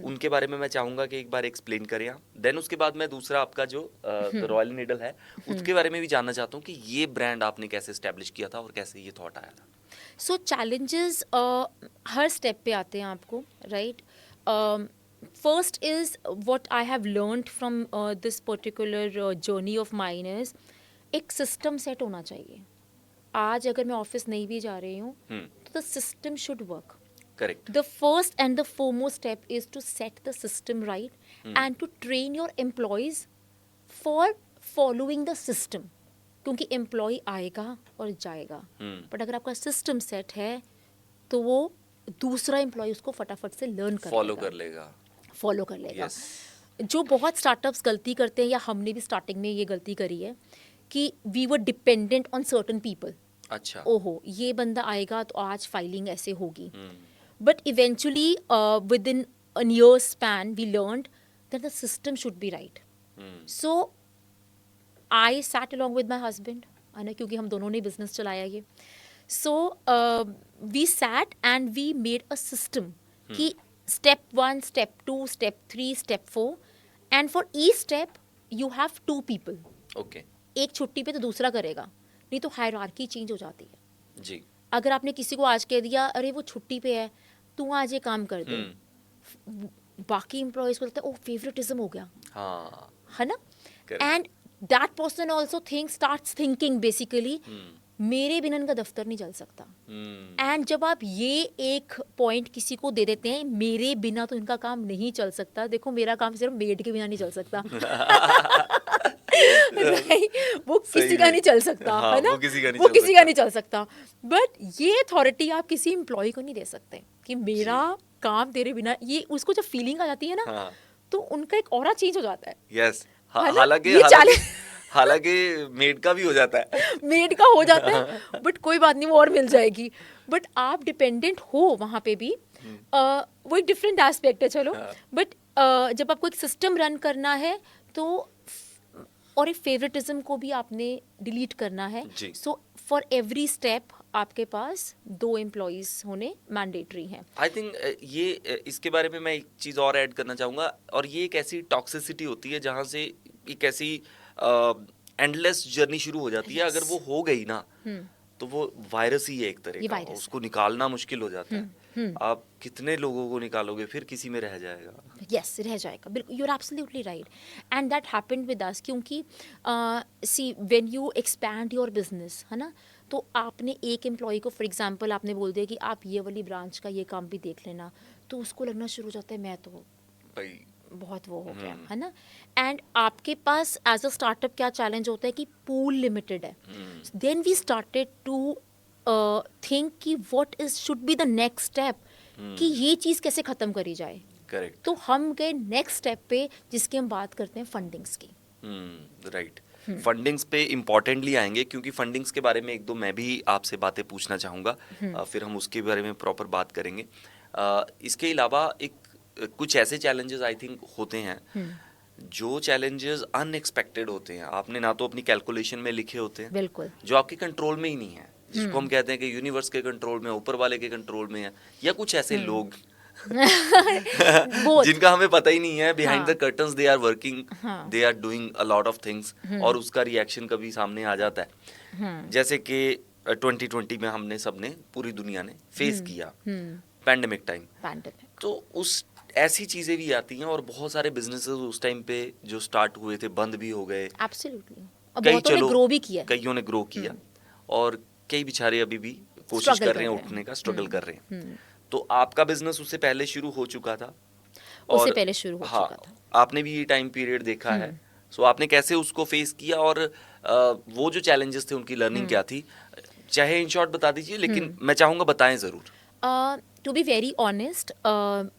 उनके बारे में मैं चाहूंगा कि एक बार एक्सप्लेन करें आप, देन उसके बाद मैं दूसरा आपका जो रॉयल नीडल है उसके बारे में भी जानना चाहता हूँ कि ये ब्रांड आपने कैसे एस्टेब्लिश किया था और कैसे ये थॉट आया था। सो चैलेंजेस हर स्टेप पे आते हैं आपको, right. First is what I have learned from this particular journey of mine is, एक सिस्टम सेट होना चाहिए। आज अगर मैं ऑफिस नहीं भी जा रही हूँ तो the system should work. Correct, The first and the foremost step is to set the system right and to train your employees for following the system. क्योंकि एम्प्लॉय आएगा और जाएगा, बट अगर आपका सिस्टम सेट है तो वो दूसरा एम्प्लॉय उसको फटाफट से लर्न कर फॉलो लेगा, कर लेगा। फॉलो कर लेगा। यस। जो बहुत स्टार्टअप्स गलती करते हैं, या हमने भी स्टार्टिंग में ये गलती करी है, कि we were dependent on certain people. अच्छा। ओहो, ये बंदा आएगा तो आज फाइलिंग ऐसे होगी, hmm. But eventually within a year span we learned that the system should be right. So I sat along with my husband, है ना, क्योंकि हम दोनों ने बिजनेस चलाया ये. So we sat and we made a system कि step 1, step 2, step 3, step 4, and for each step you have 2 people. Okay. एक छुट्टी पे तो दूसरा करेगा, नहीं तो हायरार्की चेंज हो जाती है. जी। अगर आपने किसी को आज कह दिया अरे वो छुट्टी पे है, तू आज ये काम कर दे, बाकी एम्प्लॉयज को लगता है ओ फेवरेटिज्म हो गया, हाँ। है ना. Correct. And that person also starts thinking basically मेरे बिना इनका दफ्तर नहीं चल सकता. एंड जब आप ये एक पॉइंट किसी को दे देते हैं, मेरे बिना तो इनका काम नहीं चल सकता, देखो मेरा काम सिर्फ मेड के बिना नहीं चल सकता. Right? वो किसी का नहीं चल सकता, हाँ, है ना, वो किसी का नहीं वो चल किसी का सकता. नहीं चल सकता. बट ये अथॉरिटी आप किसी एम्प्लॉय को नहीं दे सकते कि मेरा काम तेरे बिना, ये उसको जब फीलिंग आ जाती है ना, हाँ. तो उनका एक ऑरा चेंज हो जाता है. यस। है ना? हालांकि ये हालांकि मेड का भी हो जाता है। मेड का हो जाता है, बट कोई बात नहीं, वो और मिल जाएगी. बट आप डिपेंडेंट हो वहाँ पे भी, वो एक डिफरेंट एस्पेक्ट है. चलो, बट जब आपको एक सिस्टम रन करना है तो और एक फेवरेटिज्म को भी आपने डिलीट करना है. जी. सो फॉर एवरी स्टेप आपके पास 2 एम्प्लॉयज होने मैंडेटरी हैं. आई थिंक ये इसके बारे में मैं एक चीज और ऐड करना चाहूंगा, और ये एक ऐसी टॉक्सिसिटी होती है जहां से एक ऐसी एंडलेस जर्नी शुरू हो जाती है. अगर वो हो गई ना, तो वो वायरस ही है एक तरह ये का, वायरस उसको निकालना मुश्किल हो जाता है. आप कितने लोगों को निकालोगे, फिर किसी में रह जाएगा. यस, रह जाएगा, बिल्कुल, you are absolutely right. And that happened with us, क्योंकि see when you expand your business, है ना, तो आपने एक एम्प्लॉय को फॉर एग्जांपल आपने बोल दिया कि आप ये वाली ब्रांच का ये काम भी देख लेना, तो उसको लगना शुरू हो जाता है मैं तो भाई बहुत वो हो गया, है ना. एंड आपके पास एज अ स्टार्टअप क्या चैलेंज होता है कि पूल लिमिटेड है. Then we started to think कि what is should be the next step, कि ये चीज़ कैसे ख़त्म करी जाए. करेक्ट. तो हम गए नेक्स्ट स्टेप पे, जिसकी हम बात करते हैं फंडिंग्स की. राइट. फंडिंग्स पे इम्पोर्टेंटली आएंगे, क्योंकि फंडिंग्स के बारे में एक दो मैं भी आपसे बातें पूछना चाहूँगा. फिर हम उसके बारे में प्रॉपर बात करेंगे. इसके अलावा कुछ ऐसे चैलेंजेस आई थिंक होते हैं, जो चैलेंजेस अनएक्सपेक्टेड होते हैं. आपने ना तो अपनी कैलकुलेशन में लिखे होते हैं, बिल्कुल, जो आपके कंट्रोल में ही नहीं है, जिसको हम कहते हैं कि यूनिवर्स के कंट्रोल में, ऊपर वाले के कंट्रोल में है, या कुछ ऐसे लोग जिनका हमें पता ही नहीं है. Behind the curtains they are working, they are doing a lot of things, और उसका रिएक्शन कभी सामने आ जाता है. जैसे कि 2020 में हमने सबने, पूरी दुनिया ने फेस किया पैंडेमिक टाइम. तो उस ऐसी चीजें भी आती हैं, और बहुत सारे बिजनेसेस उस टाइम पे जो स्टार्ट हुए थे बंद भी हो गए. एब्सोल्युटली. अब बहुतों ने ग्रो भी किया, कईयों ने ग्रो किया, और कई बेचारे अभी भी कोशिश कर रहे हैं उठने का, स्ट्रगल कर रहे हैं. तो आपका बिजनेस उससे पहले शुरू हो चुका था, उससे पहले शुरू हो चुका था. आपने भी ये टाइम पीरियड देखा है. सो आपने कैसे उसको फेस किया, और वो जो चैलेंजेस थे उनकी लर्निंग क्या थी? चाहे इन शॉर्ट बता दीजिए, लेकिन मैं चाहूंगा बताएं जरूर. टू बी वेरी ऑनेस्ट,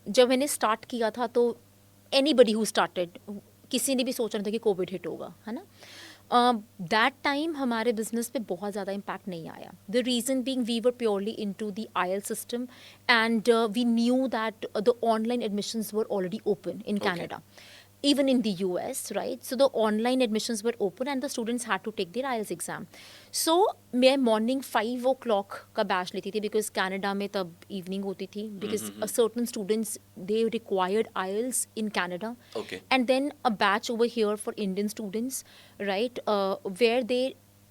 जब मैंने स्टार्ट किया था तो एनीबडी हु स्टार्टेड, किसी ने भी सोचा नहीं था कि कोविड हिट होगा, है ना. दैट टाइम हमारे बिजनेस पे बहुत ज़्यादा इम्पैक्ट नहीं आया. The reason being we were purely into the IELTS system, and we knew that the online admissions were already open in Canada. Even in the US, right? So the online admissions were open and the students had to take their IELTS exam. So मैं morning 5 o'clock का batch लेती थी, because Canada में तब evening होती थी, because certain students they required IELTS in Canada. Okay. And then a batch over here for Indian students, right? Where they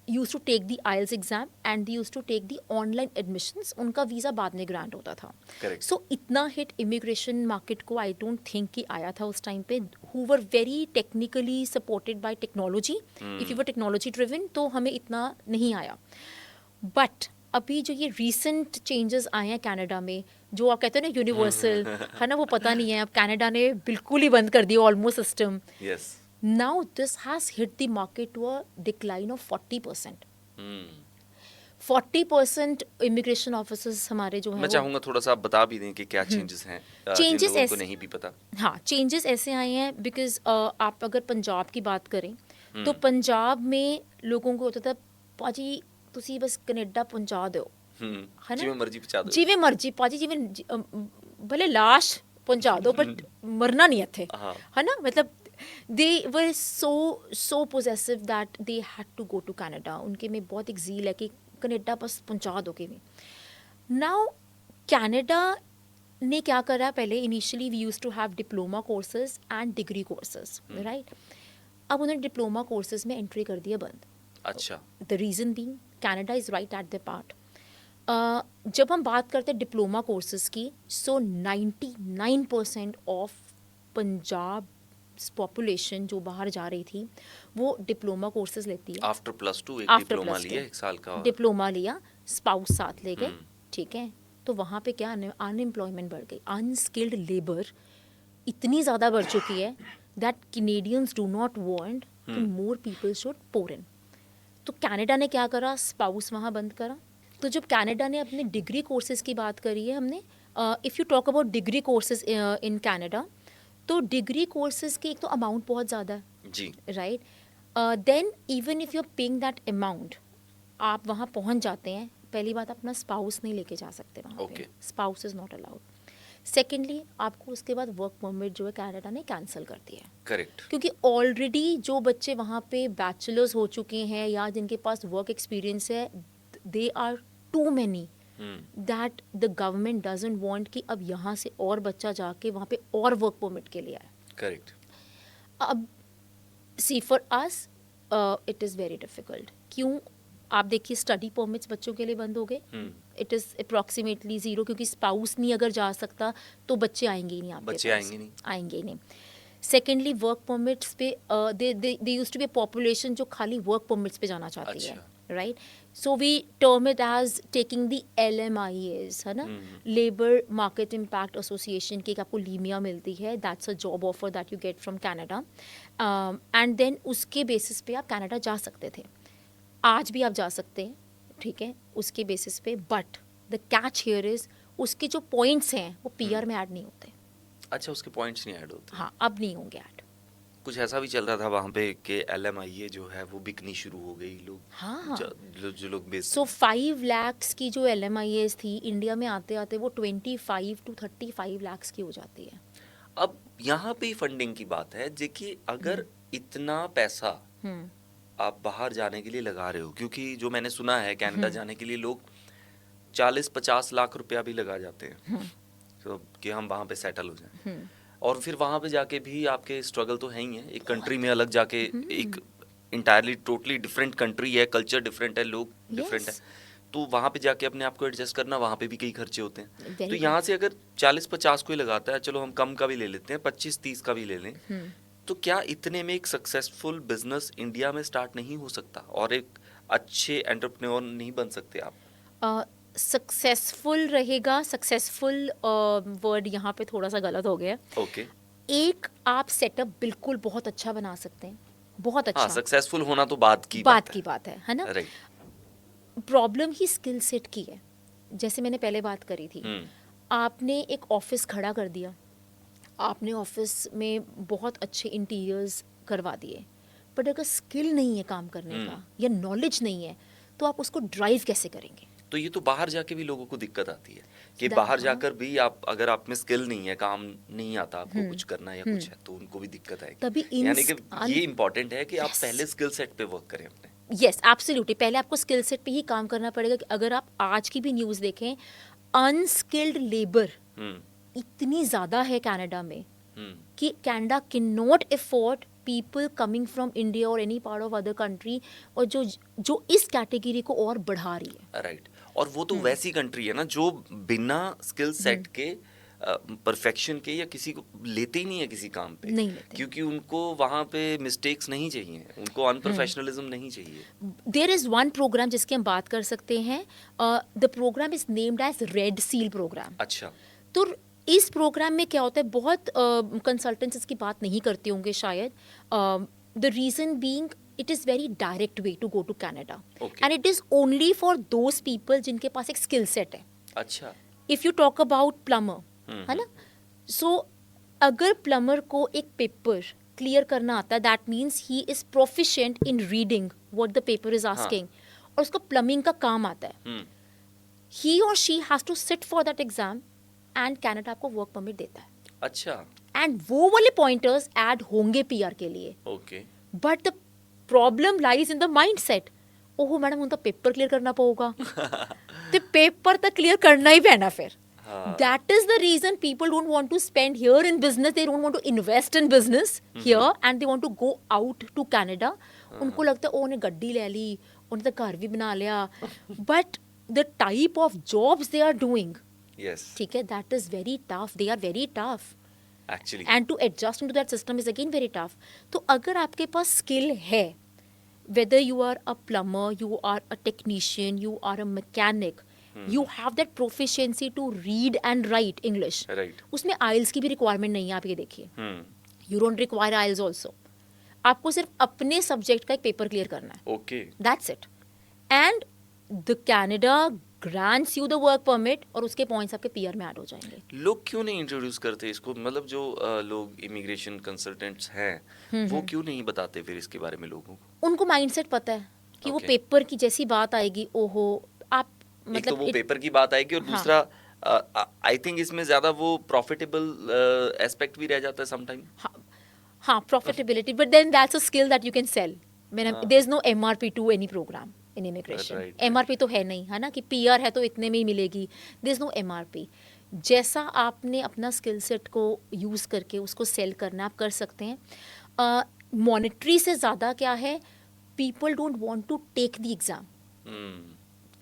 used to take the IELTS exam and they used to take the online admissions. उनका visa बाद में grant होता था. Correct. So इतना hit immigration market को I don't think कि आया था उस टाइम पे, who were very technically supported by technology. If you were technology driven, तो हमें इतना नहीं आया. But अभी जो ये recent changes आए हैं कनाडा में, जो आप कहते हैं ना यूनिवर्सल, है ना, वो पता नहीं है. अब कनाडा ने बिल्कुल ही बंद कर दिया almost system. Yes. Now this has hit the market to a decline of 40%. 40% immigration officers हमारे जो हैं मैं चाहूंगा थोड़ा सा आप बता भी दें कि क्या चेंजेस हैं जिन Changes लोगों को ऐसे- नहीं भी पता। हाँ, चेंजेस ऐसे आए हैं बिकॉज आप अगर पंजाब की बात करें तो पंजाब में लोगों को होता था पाजी ਤੁਸੀਂ बस कनेडा पहुंचा दो है ना जिਵੇਂ ਮਰਜ਼ੀ ਪਹੁੰਚਾ ਦਿਓ। ਜਿਵੇਂ ਮਰਜ਼ੀ ਪਾਜੀ ਜਿਵੇਂ ਭਲੇ ਲਾਸ਼ ਪਹੁੰਚਾ ਦਿਓ ਬਟ ਮਰਨਾ ਨਹੀਂ ਇੱਥੇ ਹਾਂ। है ना मतलब they were so possessive that they had to go to Canada उनके में बहुत एक ज़ील है कि कनाडा बस पहुंचा दो कि नाउ कनाडा ने क्या करा पहले initially we used to have diploma courses and degree courses right अब उन्होंने डिप्लोमा कोर्सेज में एंट्री कर दिया बंद अच्छा। The reason being Canada is right at the part जब हम बात करते हैं डिप्लोमा कोर्सेज की सो 99% ऑफ पंजाब पॉपुलेशन जो बाहर जा रही थी वो डिप्लोमा कोर्सेज लेती है आफ्टर +2 एक After डिप्लोमा plus two. लिया 1 साल का। डिप्लोमा लिया स्पाउस साथ ले गए ठीक है तो वहाँ पे क्या अनएम्प्लॉयमेंट बढ़ गई अनस्किल्ड लेबर इतनी ज़्यादा बढ़ चुकी है that Canadians do not want कि मोर पीपल शुड पोर इन तो कनाडा ने क्या करा स्पाउस वहाँ बंद करा तो जब कनाडा ने अपने डिग्री कोर्सेज की बात करी है हमने if you talk about degree courses in Canada तो डिग्री कोर्सेज की एक तो अमाउंट बहुत ज़्यादा है जी। Right then even if you are paying that amount आप वहाँ पहुँच जाते हैं पहली बात अपना स्पाउस नहीं लेके जा सकते वहाँ Okay. पे spouse is not allowed secondly आपको उसके बाद वर्क परमिट जो है कनाडा ने कैंसिल कर दिया है करेक्ट। क्योंकि ऑलरेडी जो बच्चे वहाँ पे बैचलर्स हो चुके हैं या जिनके पास वर्क एक्सपीरियंस है they are too many that the government doesn't want कि अब यहाँ से और बच्चा जाके वहाँ पे और वर्क परमिट के लिए आए करेक्ट। अब see for us it is very difficult क्यों आप देखिए स्टडी परमिट्स बच्चों के लिए बंद हो गए इट इज़ अप्रॉक्सीमेटली ज़ीरो क्योंकि स्पाउस नहीं अगर जा सकता तो बच्चे आएंगे ही नहीं आपके बच्चे पास। आएंगे नहीं। आएंगे ही नहीं सेकेंडली वर्क परमिट्स पे they used to be population जो खाली वर्क परमिट्स पे जाना चाहती है right so we term it as taking the LMIAs है ना लेबर मार्केट इम्पैक्ट एसोसिएशन की एक आपको लीमिया मिलती है that's a job offer that you get from Canada and then उसके बेसिस पे आप कनाडा जा सकते थे आज भी आप जा सकते हैं ठीक है उसके बेसिस पे but the catch here is उसके जो पॉइंट्स हैं वो PR में ऐड नहीं होते अच्छा, उसके पॉइंट्स नहीं ऐड होते। हाँ अब नहीं होंगे ऐड कुछ ऐसा भी चल रहा था वहाँ पे कि LMIA जो है वो बिकनी शुरू हो गई। लोग हाँ जो लोग बेच सो 5 lakhs की जो LMIAs थी इंडिया में आते आते वो 25 to 35 lakhs की हो जाती है अब यहाँ पे फंडिंग की बात है देखिए अगर इतना पैसा आप बाहर जाने के लिए लगा रहे हो क्योंकि जो मैंने सुना है कनाडा जाने के लिए लोग 40-50 लाख रुपया भी लगा जाते हैं तो कि हम वहाँ पे सेटल हो जाएं और फिर वहाँ पे जाके भी आपके स्ट्रगल तो है ही है। एक कंट्री में अलग जाके एक इंटायरली टोटली डिफरेंट कंट्री है, कल्चर डिफरेंट है, लोग डिफरेंट है, तो वहाँ पे जाके अपने आप को एडजस्ट करना वहाँ पे भी कई खर्चे होते हैं। तो यहाँ से अगर 40-50 कोई लगाता है चलो हम कम का भी ले लेते हैं 25-30 का भी ले लें तो क्या इतने में एक सक्सेसफुल बिजनेस इंडिया में स्टार्ट नहीं हो सकता और एक अच्छे एंटरप्रेन्योर नहीं बन सकते आप? सक्सेसफुल रहेगा सक्सेसफुल वर्ड यहाँ पे थोड़ा सा गलत हो गया ओके। एक आप सेटअप बिल्कुल बहुत अच्छा बना सकते हैं बहुत अच्छा सक्सेसफुल होना तो बात की बात है ना राइट। प्रॉब्लम ही स्किल सेट की है जैसे मैंने पहले बात करी थी आपने एक ऑफिस खड़ा कर दिया आपने ऑफिस में बहुत अच्छे इंटीरियर्स करवा दिए बट अगर स्किल नहीं है काम करने का या नॉलेज नहीं है तो आप उसको ड्राइव कैसे करेंगे? तो ये तो बाहर जाके भी लोगों को दिक्कत आती है कि बाहर जाकर भी आप अगर आप में स्किल नहीं है काम नहीं आता आपको कुछ करना या कुछ है तो उनको भी दिक्कत आएगी। तभी यानी कि ये इम्पोर्टेंट है कि आप पहले स्किल सेट पे वर्क करें अपने। यस एब्सोल्युटली पहले आपको स्किल सेट पे ही काम करना पड़ेगा कि अगर आप आज की भी न्यूज़ देखें अनस्किल्ड लेबर इतनी ज़्यादा है कनाडा में कि Canada can not afford people coming from India or any part of other country और जो इस कैटेगरी को और बढ़ा रही है राइट और वो तो वैसी कंट्री है ना जो बिना स्किल सेट के परफेक्शन के या किसी को लेते ही नहीं है किसी काम पे नहीं लेते क्योंकि उनको वहाँ पे मिस्टेक्स नहीं चाहिए उनको अनप्रोफेशनलिज्म नहीं चाहिए। देयर इज़ वन प्रोग्राम जिसकी हम बात कर सकते हैं the program is named as red seal program. अच्छा तो इस प्रोग्राम में क्या होता है बहुत कंसल्टेंट्स इसकी बात नहीं करते होंगे शायद the reason being it is very direct way to go to Canada. Okay. And it is only for those people जिनके पास एक skill set है. अच्छा. If you talk about plumber, है ना? So अगर plumber को एक paper clear करना आता है, that means he is proficient in reading what the paper is asking. और उसको plumbing का काम आता है. He or she has to sit for that exam and Canada आपको work permit देता है. अच्छा. And वो वाले pointers add होंगे PR के लिए. Okay. But the problem lies in the mindset. ओहो मैडम उनका पेपर क्लियर करना पड़ेगा. तो पेपर तो क्लियर करना ही पैना फिर. That is the reason people don't want to spend here in business. They don't want to invest in business here and they want to go out to Canada. उनको लगता है उन्हें गड्डी ले ली, उन्हें तो घर भी बना लिया. But the type of jobs they are doing, Yes. ठीक है, that is very tough. They are very tough. Actually. And to adjust into that system is again very tough. तो अगर आपके पास skill है, whether you are a plumber, you are a technician, you are a mechanic, you have that proficiency to read and write English. Right. उसमें IELTS की भी requirement नहीं है, आप ये देखिए. You don't require IELTS also. आपको सिर्फ अपने subject का एक paper clear करना है. Okay. That's it. And the Canada grants you the work permit और उसके points आपके PR में add हो जाएंगे. लोग क्यों नहीं इंट्रोड्यूस करते इसको, मतलब जो लोग इमिग्रेशन कंसल्टेंट्स हैं वो क्यों नहीं बताते फिर इसके बारे में लोगों को? उनको माइंडसेट पता है कि वो Okay. पेपर की जैसी बात आएगी, ओहो आप एक तो मतलब वो पेपर की बात आएगी और दूसरा आई थिंक इसमें ज्यादा वो प्रॉफिटेबल एस्पेक्ट भी रह जाता है समटाइम. हाँ profitability, but then that's a skill that you can sell. There is no MRP to any program in immigration. Right. MRP तो है नहीं, है ना, कि PR है तो इतने में ही मिलेगी. There is no MRP. जैसा आपने अपना स्किल सेट को यूज़ करके उसको सेल करना आप कर सकते हैं. मॉनेटरी से ज़्यादा क्या है, people don't want to take the exam.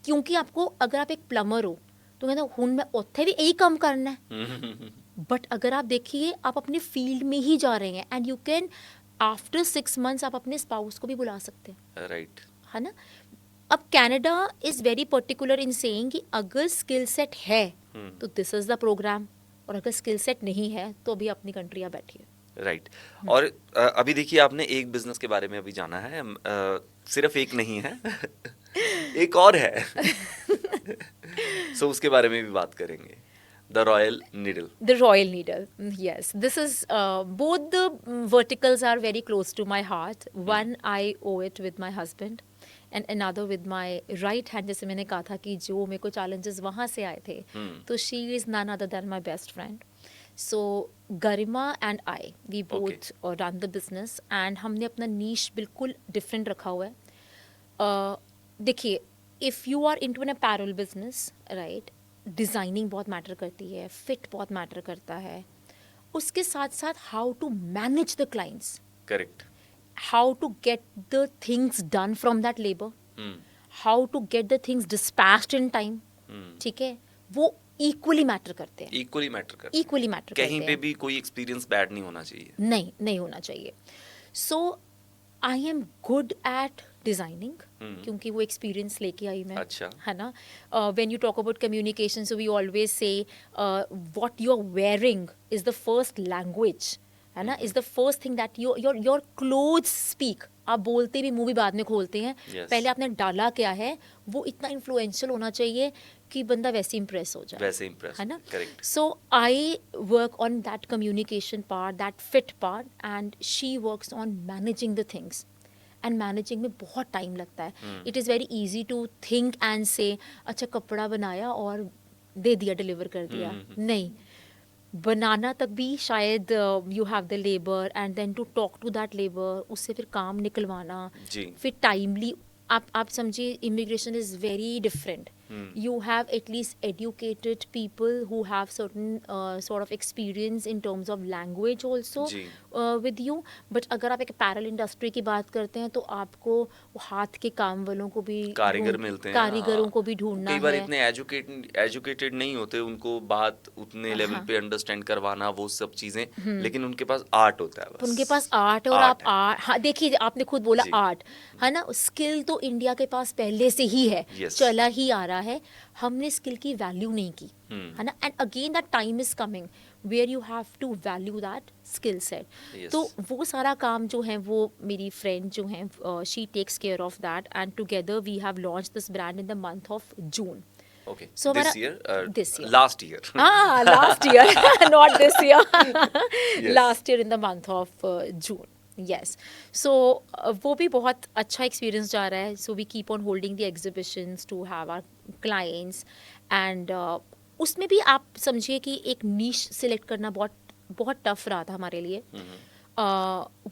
क्योंकि आपको अगर आप एक प्लम्बर हो तो कहते हैं हुन मैं उत्थे भी यही काम करना है. बट अगर आप देखिए आप अपने फील्ड में ही जा रहे हैं and you can after 6 months आप अपने स्पाउस को भी बुला सकते हैं. राइट. है ना. अब Canada is very particular in saying कि अगर स्किल सेट है तो दिस इज द प्रोग्राम, और अगर स्किल सेट नहीं है तो अभी अपनी कंट्री आप बैठिए. राइट. और अभी देखिए आपने एक बिजनेस के बारे में अभी जाना है, सिर्फ एक नहीं है एक और है. सो उसके बारे में भी बात करेंगे. The Royal Needle. The Royal Needle, yes. This is both the verticals are very close to my heart. One I owe it with my husband, and another with my right hand. जैसे मैंने कहा था कि जो मेरे को challenges वहाँ से आए थे, तो she is none other than my best friend. So Garima and I, we both run the business, and हमने अपना niche बिल्कुल different रखा हुआ है. देखिए, if you are into an apparel business, right? Designing बहुत मैटर करती है, फिट बहुत मैटर करता है. उसके साथ साथ how to manage the clients. Correct. How to get the things done from that labour. How to get the things dispatched in time. ठीक है, वो इक्वली मैटर करते हैं. इक्वली मैटर करते हैं. इक्वली मैटर करते हैं. कहीं पे भी कोई एक्सपीरियंस बैड नहीं होना चाहिए. नहीं होना चाहिए. So I am good at designing, क्योंकि वो एक्सपीरियंस लेके आई मैं. अच्छा. है ना. When you talk about communication, so we always say what you are wearing is the first language, है ना, is the first thing that your clothes speak. आप बोलते भी, मुंह भी बाद में खोलते हैं. Yes. पहले आपने डाला क्या है, वो इतना इन्फ्लुएंशियल होना चाहिए कि बंदा वैसे इंप्रेस हो जाए. वैसे इंप्रेस. है ना. Correct. So I work on that communication part, that fit part, and she works on managing the things. And managing में बहुत टाइम लगता है. It is very easy to think and say, अच्छा कपड़ा बनाया और दे दिया, डिलीवर कर दिया. नहीं, बनाना तक भी शायद you have the labour and then to talk to that labour, उससे फिर काम निकलवाना, फिर टाइमली. आप समझिए, immigration is very different. You have at least educated people who have certain sort of experience in terms of language also with you. But अगर आप एक apparel industry की बात करते हैं तो आपको हाथ के काम वालों को भी, कारीगर मिलते हैं, कारीगरों को भी ढूंढना है. कई बार इतने एजुकेटेड नहीं होते, उनको बात उतने लेवल पे अंडरस्टैंड करवाना, वो सब चीजें. लेकिन उनके पास आर्ट होता है. बस उनके पास आर्ट है. और आप आर्ट, हाँ देखिए, आपने खुद बोला आर्ट, है ना. स्किल तो इंडिया के पास पहले से ही है, चला ही आ रहा किया है, हमने स्किल की वैल्यू नहीं की, है ना. And again that time is coming where you have to value that skill set. Yes. तो वो सारा काम जो है वो मेरी फ्रेंड जो है she takes care of that, and together we have launch this brand in the month of June. Okay. So This हमारा- year? this year. Last year. Last year, not this year. Yes. Last year in the month of June. Yes. So वो भी बहुत अच्छा experience जा रहा है. So we keep on holding the exhibitions to have our clients, and उसमें भी आप समझिए कि एक niche select करना बहुत टफ रहा था हमारे लिए.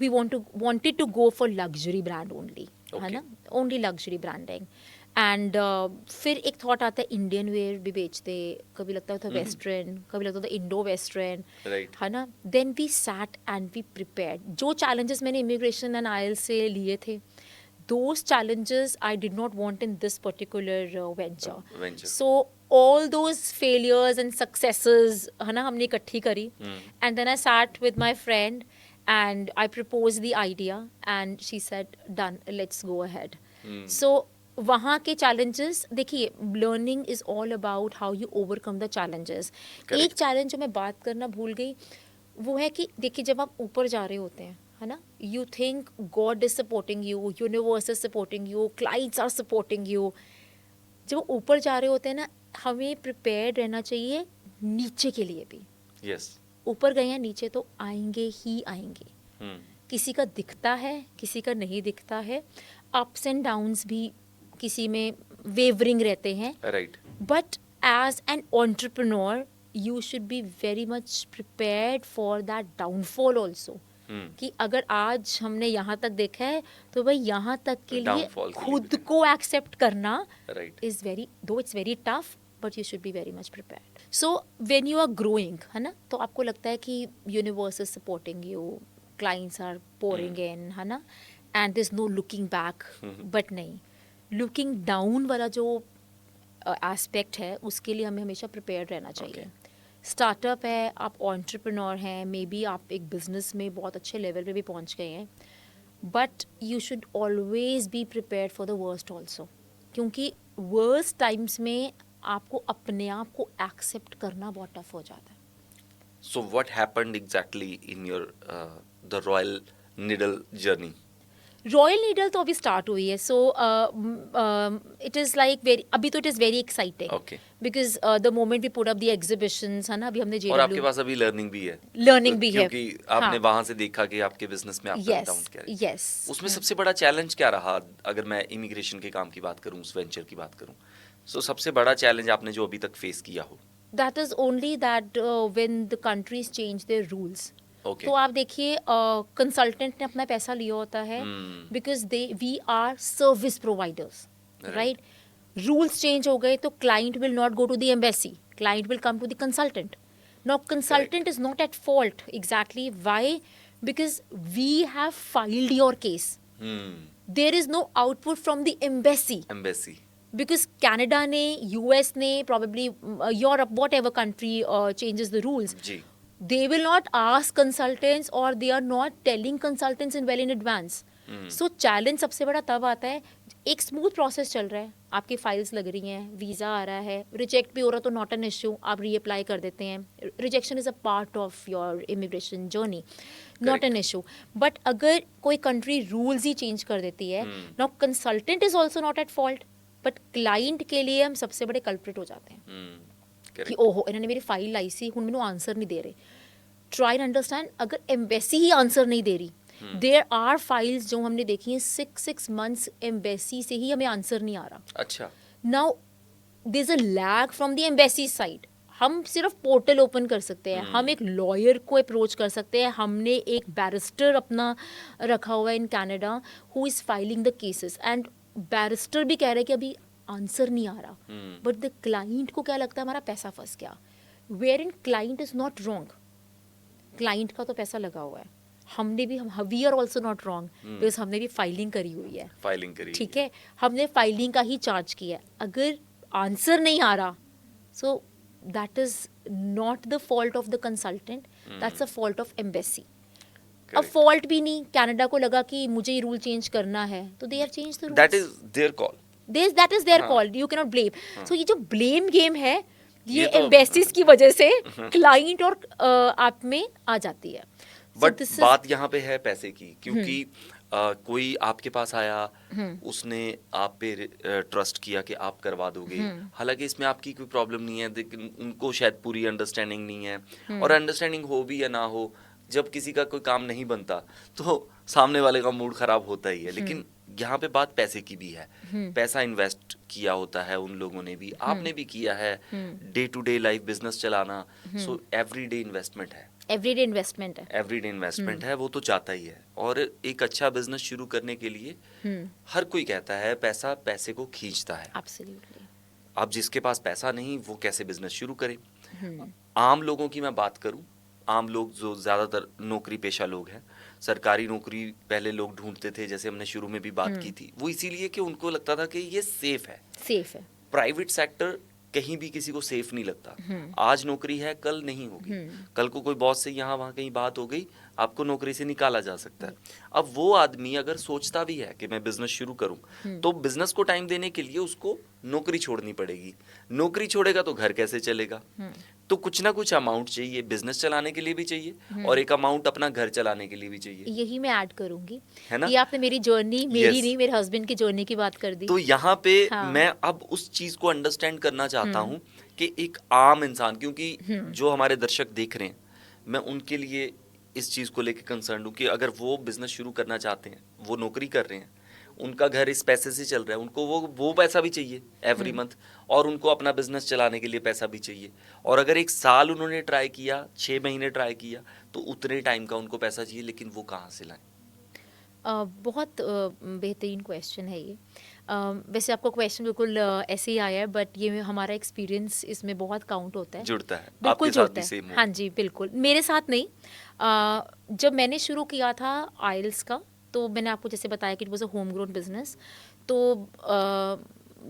We wanted to go for luxury brand only, है Okay. ना, only luxury branding. एंड फिर एक थॉट आता है इंडियन वेयर भी बेचते, कभी लगता था वेस्टर्न, कभी लगता था इंडो वेस्टर्न, Right. है ना. Then we sat and we prepared. जो चैलेंजेस मैंने इमिग्रेशन एंड आयल से लिए थे, those challenges I did not want in this particular venture. Venture. So all those failures and successes, है ना, हमने इकट्ठी करी. And then I sat with my friend and I proposed the idea and she said, done, let's go ahead. So वहाँ के challenges, देखिए, learning is all about how you overcome the challenges. Correct. एक challenge जो मैं बात करना भूल गई, वो है कि देखिए जब आप ऊपर जा रहे होते हैं, है ना, you think God is supporting you, universe is supporting you, clients are supporting you. जब ऊपर जा रहे होते हैं ना, हमें प्रिपेयर्ड रहना चाहिए नीचे के लिए भी. Yes. ऊपर गए हैं, नीचे तो आएंगे ही आएंगे. Hmm. किसी का दिखता है, किसी का नहीं दिखता है. अप्स एंड डाउन्स भी किसी में वेवरिंग रहते हैं. Right. But as an entrepreneur, you should be very much prepared for that downfall also. कि अगर आज हमने यहाँ तक देखा है तो भाई यहाँ तक के लिए Downfall के लिए खुद भी को एक्सेप्ट करना Right. is very, though it's very tough, but you should be very much prepared. So when you are growing, है ना, तो आपको लगता है कि universe is supporting you, clients are pouring in, है ना, and there's no looking back. But नहीं, looking down वाला जो एस्पेक्ट है, उसके लिए हमें हमेशा प्रिपेयर्ड रहना चाहिए. Okay. स्टार्टअप है, आप एंटरप्रेन्योर हैं, मे बी आप एक बिजनेस में बहुत अच्छे लेवल पे भी पहुंच गए हैं, but you should always be prepared for the worst also. क्योंकि वर्स्ट टाइम्स में आपको अपने आप को एक्सेप्ट करना बहुत टफ हो जाता है. So what happened exactly in your the Royal Needle journey? Royal Needle तो अभी स्टार्ट हुई है. So it is like very, अभी तो it is very exciting Okay. Because the moment we put up the exhibitions, है ना, अभी हमने और आपके JW पास अभी लर्निंग भी है. लर्निंग भी है. क्योंकि आपने हाँ. वहां से देखा कि आपके बिजनेस में आप Yes, डाउन क्या है. yes. उसमें सबसे बड़ा चैलेंज क्या रहा, अगर मैं इमिग्रेशन के काम की बात करूं, उस वेंचर की बात करूं, सो सबसे बड़ा चैलेंज आपने जो अभी तक फेस किया हो? That is only that when the countries change their rules. Okay. तो आप देखिए कंसल्टेंट ने अपना पैसा लिया होता है because we are service providers, right. Rules change हो गए तो client will not go to the embassy, client will come to the consultant. Now consultant is not at fault. Exactly why? Because we have filed your case. There is no output from the embassy. Embassy. Because Canada ने, US ने, probably Europe, whatever country changes the rules, जी. they will not ask consultants or they are not telling consultants in well in advance. So challenge सबसे बड़ा तब आता है, एक smooth process चल रहा है, आपकी फाइल्स लग रही हैं, वीज़ा आ रहा है, रिजेक्ट भी हो रहा तो नॉट एन इश्यू, आप रीअप्लाई कर देते हैं. Rejection is a part of your immigration journey, not an issue. But अगर कोई कंट्री रूल्स ही चेंज कर देती है, now consultant is also not at fault, but client के लिए हम सबसे बड़े कल्प्रिट हो जाते हैं कि ओहो इन्होंने मेरी फाइल लाई सी, हुण मैनू आंसर नहीं दे रहे. ट्राई एंड अंडरस्टैंड, अगर एम्बेसी ही आंसर नहीं दे रही, देयर आर फाइल्स जो हमने देखी हैं 6 months एम्बेसी से ही हमें आंसर नहीं आ रहा. अच्छा. Now there is a lag from the embassy side. हम सिर्फ पोर्टल ओपन कर सकते हैं, हम एक लॉयर को अप्रोच कर सकते हैं, हमने एक बैरिस्टर अपना रखा हुआ है in Canada who is filing the cases, and barrister भी कह रहे हैं कि अभी आंसर नहीं आ रहा. बट द क्लाइंट को क्या लगता है हमारा पैसा फंस गया. Wherein client is not wrong, client का तो पैसा लगा हुआ है, हमने भी, we are also not wrong because हमने भी फाइलिंग करी हुई है. फाइलिंग करी. ठीक है, हमने फाइलिंग का ही चार्ज किया है. अगर आंसर नहीं आ रहा, सो that is not the fault of the consultant, that's a fault of embassy. अब फॉल्ट भी नहीं, कनाडा को लगा कि मुझे ये रूल चेंज करना है तो they are change the rules. That is their call. That is their हाँ। Call, you can not blame. So ये जो ब्लेम गेम है, ये ये तो- एम्बेसीज की वजह से क्लाइंट और आप में आ जाती है। So बट this is- बात यहाँ पे है पैसे की, क्योंकि कोई आपके पास आया, उसने आप पे ट्रस्ट किया कि आप करवा दोगे, हालांकि इसमें आपकी कोई प्रॉब्लम नहीं है, लेकिन उनको शायद पूरी अंडरस्टैंडिंग नहीं है, और अंडरस्टैंडिंग हो भी या ना हो, जब किसी का कोई काम नहीं बनता तो सामने वाले का मूड खराब होता ही है। लेकिन यहाँ पे बात पैसे की भी है, पैसा इन्वेस्ट किया होता है उन लोगों ने भी, आपने भी किया है, day to day life business चलाना, सो एवरीडे इन्वेस्टमेंट है, एवरीडे इन्वेस्टमेंट है। एवरीडे इन्वेस्टमेंट है, वो तो चाहता ही है। और एक अच्छा बिजनेस शुरू करने के लिए हर कोई कहता है पैसा पैसे को खींचता है। एब्सोल्युटली। अब जिसके पास पैसा नहीं, वो कैसे बिजनेस शुरू करे? आम लोगों की मैं बात करूं, आम लोग जो ज्यादातर नौकरी पेशा लोग हैं, सरकारी नौकरी पहले लोग ढूंढते थे, जैसे हमने शुरू में भी बात की थी, वो इसीलिए कि उनको लगता था कि ये सेफ है। सेफ है। प्राइवेट सेक्टर कहीं भी किसी को सेफ नहीं लगता। आज नौकरी है, कल नहीं होगी, कल को कोई बॉस से यहाँ वहाँ कहीं बात हो गई, आपको नौकरी से निकाला जा सकता है। अब वो आदमी अगर सोचता भी है कि मैं बिजनेस शुरू करूं, तो बिजनेस को टाइम देने के लिए उसको नौकरी छोड़नी पड़ेगी। नौकरी छोड़ेगा तो घर कैसे चलेगा? तो कुछ ना कुछ अमाउंट चाहिए, बिजनेस चलाने के लिए भी चाहिए और एक अमाउंट अपना घर चलाने के लिए भी चाहिए, यही मैं ऐड करूंगी, है ना? ये आपने मेरी जर्नी, मेरी Yes. नहीं, मेरे हस्बैंड की जर्नी की बात कर दी। तो यहाँ पे हाँ। मैं अब उस चीज को अंडरस्टैंड करना चाहता हूँ कि एक आम इंसान, क्योंकि जो हमारे दर्शक देख रहे हैं, मैं उनके लिए इस चीज को लेकर कंसर्न हूँ कि अगर वो बिजनेस शुरू करना चाहते हैं, वो नौकरी कर रहे हैं, उनका घर इस पैसे से चल रहा है, उनको वो पैसा भी चाहिए एवरी मंथ, और उनको अपना बिजनेस चलाने के लिए पैसा भी चाहिए। और अगर 1 साल उन्होंने ट्राई किया, 6 महीने ट्राई किया, तो उतने टाइम का उनको पैसा चाहिए, लेकिन वो कहाँ से लाएं? बहुत बेहतरीन क्वेश्चन है ये। वैसे आपका क्वेश्चन बिल्कुल ऐसे ही आया है, बट ये हमारा एक्सपीरियंस इसमें बहुत काउंट होता है, जुड़ता है, बिल्कुल आपके साथ जुड़ता भी है। सेम हो। हाँ जी, बिल्कुल। मेरे साथ नहीं, जब मैंने शुरू किया था आइल्स का, तो मैंने आपको जैसे बताया कि it was a home grown business. तो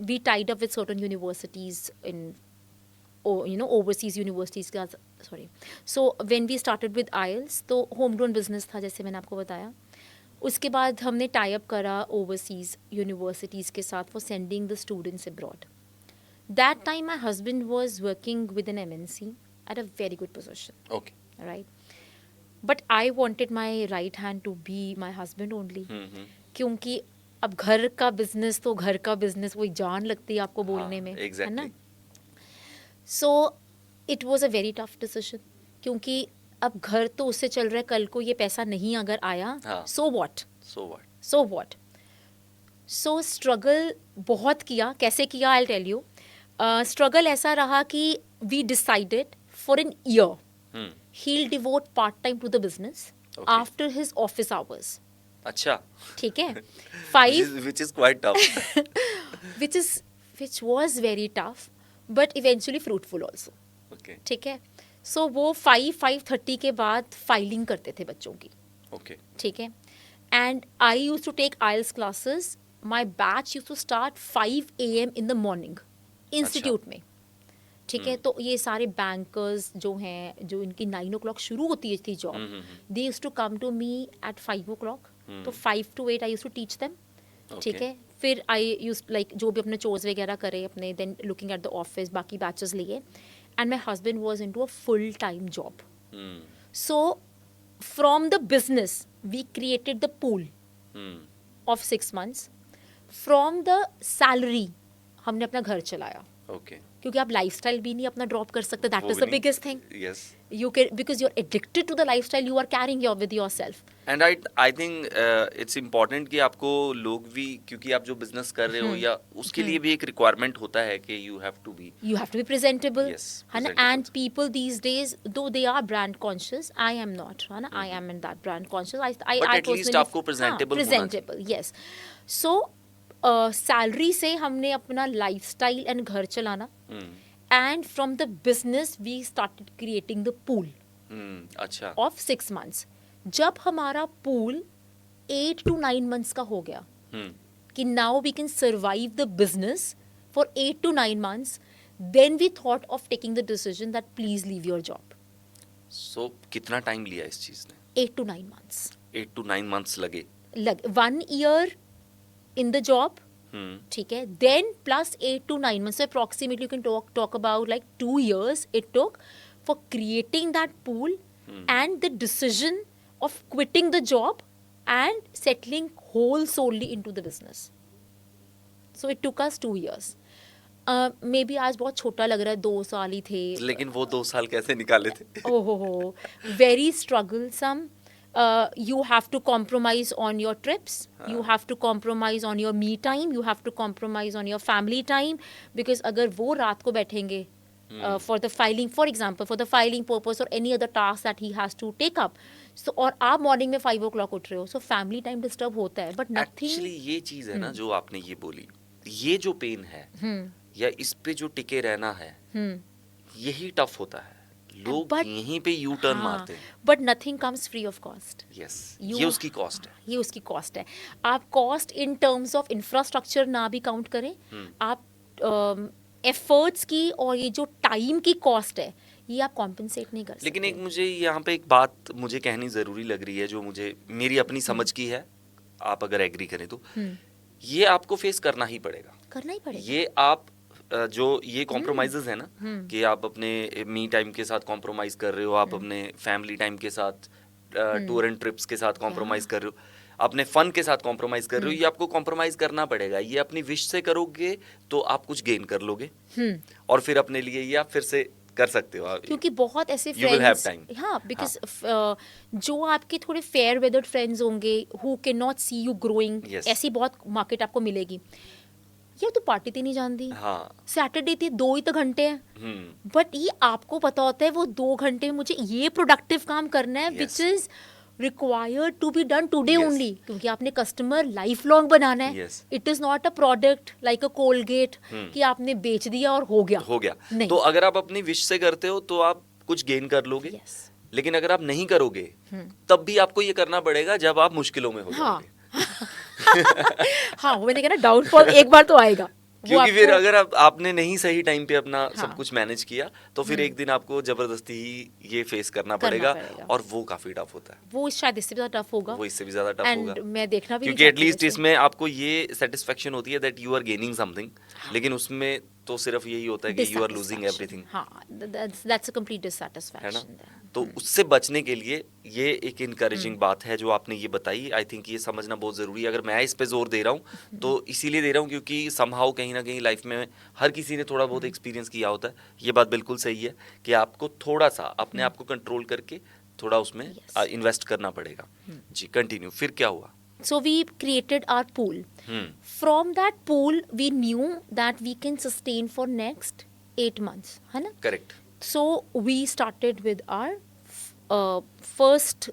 we tied up with certain universities in overseas universities का, sorry. So when we started with IELTS, तो होम ग्रोन बिजनेस था, जैसे मैंने आपको बताया। उसके बाद हमने टाई अप करा ओवरसीज यूनिवर्सिटीज़ के साथ for sending the students abroad. That time my husband was working with an MNC at a very good position, okay, right? But I wanted my right hand to be my husband only, क्योंकि अब घर का business तो घर का business, वही जान लगती है आपको बोलने में, है ना? So it was a very tough decision, क्योंकि अब घर तो उससे चल रहा है, कल को ये पैसा नहीं अगर आया, so what, so what. So struggle बहुत किया। कैसे किया? आई टेल यू। स्ट्रगल ऐसा रहा कि we decided for an year he'll devote part time to the business after his office hours. अच्छा, ठीक है? 5 which is quite tough. which was very tough, but eventually fruitful also. Okay, ठीक है? सो वो 5:30 के बाद फाइलिंग करते थे बच्चों की, okay, ठीक है? And I use to take IELTS classes. My batch use to start 5 AM in the morning institute में, ठीक है? तो ये सारे बैंकर्स जो हैं, जो इनकी 9 o'clock शुरू होती थी job, they use to come to me at 5 o'clock. तो 5 to 8 I use to teach them, ठीक है? फिर आई यूज लाइक जो भी अपने चोर्स वगैरह करे अपने, then looking at the office, बाकी बैचेस लिए, and my husband was in to a full time job. So from the business we created the pool of 6 months. From the salary हमने अपना घर चलाया, okay. क्योंकि आप लाइफस्टाइल भी नहीं अपना ड्रॉप कर सकते. That is the biggest thing. Yes. You can, because you're addicted to the lifestyle you are carrying with yourself. And I think it's important कि आपको लोग भी, क्योंकि आप जो बिजनेस कर रहे हो या उसके लिए भी एक रिक्वायरमेंट होता है कि you have to be presentable. Yes, है ना? presentable. And people these days, though they are brand conscious, I am not, है ना? I am in that brand conscious. I But at least personally, आपको presentable होना presentable, yes. So salary से हमने अपना lifestyle and घर चलाना, and from the business we started creating the pool अच्छा, of 6 months. जब हमारा pool 8 to 9 months का हो गया, कि now we can survive the business for 8 to 9 months, then we thought of taking the decision that please leave your job. so कितना time लिया इस चीज ने? 8 to 9 months. 8 to 9 months लगे. 1 year in the job, ठीक है, then plus 8 to 9 months, approximately you can talk about like 2 years it took for creating that pool and the decision of quitting the job and settling whole solely into the business. So it took us 2 years. Maybe आज बहुत छोटा लग रहा है, 2 साल ही थे. लेकिन वो 2 साल कैसे निकाले थे? Oh, very strugglesome. You have to compromise on your trips. You have to compromise on your me time. You have to compromise on your family time. Because अगर वो रात को बैठेंगे for the filing, for example, for the filing purpose or any other task that he has to take up. So और आप morning में 5 o'clock उठ रहे हो, so family time disturb होता है. But nothing. एक्चुअली ये चीज है ना जो आपने ये बोली, ये जो पेन है या इस पे जो टिके रहना है, यही टफ होता है. लोग But- यहीं पे यू टर्न मारते हैं. But nothing comes free of cost. Yes, You- ये उसकी कॉस्ट है. ये उसकी कॉस्ट है. आप cost in terms of infrastructure ना भी काउंट करें, आप एफर्ट्स की और ये जो टाइम की कॉस्ट है, ये आप कॉम्पेंसेट नहीं कर सकते. लेकिन एक मुझे यहाँ पे एक बात मुझे कहनी जरूरी लग रही है जो मुझे मेरी अपनी समझ की है, आप अगर एग्री करें तो ये आपको फेस करना ही पड़ेगा. करना ही पड़ेगा. ये आप जो ये कॉम्प्रोमाइजेस है ना कि आप अपने मी टाइम के साथ कॉम्प्रोमाइज कर रहे हो, आप अपने फैमिली टाइम के साथ टूर एंड ट्रिप्स के साथ कॉम्प्रोमाइज कर रहे हो, अपने फन के साथ कॉम्प्रोमाइज कर रहे हो, ये आपको कॉम्प्रोमाइज करना पड़ेगा. ये अपनी विश से करोगे तो आप कुछ गेन कर लोगे और फिर अपने लिए ये आप फिर से कर सकते हो. आप क्योंकि बहुत ऐसे You will have friends, time. हाँ, बिकॉज जो आपके थोड़े फेयर वेदर्ड फ्रेंड्स होंगे who can not see you growing, Yes. ऐसी बहुत मार्केट आपको मिलेगी. ये तो पार्टी थी नहीं जानती, हाँ. सैटरडे थी, 2 ही तो घंटे हैं. हम्म. बट ये आपको पता होता है वो 2 घंटे में मुझे ये प्रोडक्टिव काम करना है Yes. Which is required to be done today Yes. Only, क्योंकि आपने कस्टमर लाइफ लॉन्ग बनाना है. Yes. It is not a product like a Colgate कि आपने बेच दिया और हो गया. हो गया. नहीं. तो अगर आप अपनी विश से करते हो तो आप कुछ गेन कर लोगे. Yes. लेकिन अगर आप नहीं करोगे तब भी आपको ये करना पड़ेगा जब आप मुश्किलों में हो हाँ. जाओगे. हाँ, वो मैंने कहा ना, डाउनफॉल एक बार तो आएगा. वो क्योंकि फिर आपको- अगर आपने नहीं सही टाइम पे अपना हाँ. सब कुछ मैनेज किया तो फिर एक दिन आपको जबरदस्ती ही ये फेस करना करना पड़ेगा पड़ेगा. और वो काफी टफ होता है. वो शायद इससे भी ज्यादा टफ होगा. वो इससे भी ज्यादा टफ एंड होगा मैं देखना भी नहीं क्योंकि चाहती एटलीस्ट वैसे. इसमें आपको ये सेटिस्फेक्शन होती है that you are gaining something, लेकिन उसमें तो सिर्फ यही होता है कि you are losing Dissatisfaction. Everything. हाँ, that's a complete है ना. dissatisfaction then. तो उससे बचने के लिए ये एक इनकरेजिंग बात है जो आपने ये बताई. आई थिंक ये समझना बहुत ज़रूरी है. अगर मैं इस पे जोर दे रहा हूँ तो इसीलिए दे रहा हूँ क्योंकि समहाउ कहीं ना कहीं लाइफ में हर किसी ने थोड़ा बहुत एक्सपीरियंस किया होता है. ये बात बिल्कुल सही है कि आपको थोड़ा सा अपने आप को कंट्रोल करके थोड़ा उसमें Yes. इन्वेस्ट करना पड़ेगा. जी, कंटिन्यू. फिर क्या हुआ? So we created our pool. Hmm. From that pool, we knew that we can sustain for next 8 months, है ना? Correct. So we started with our first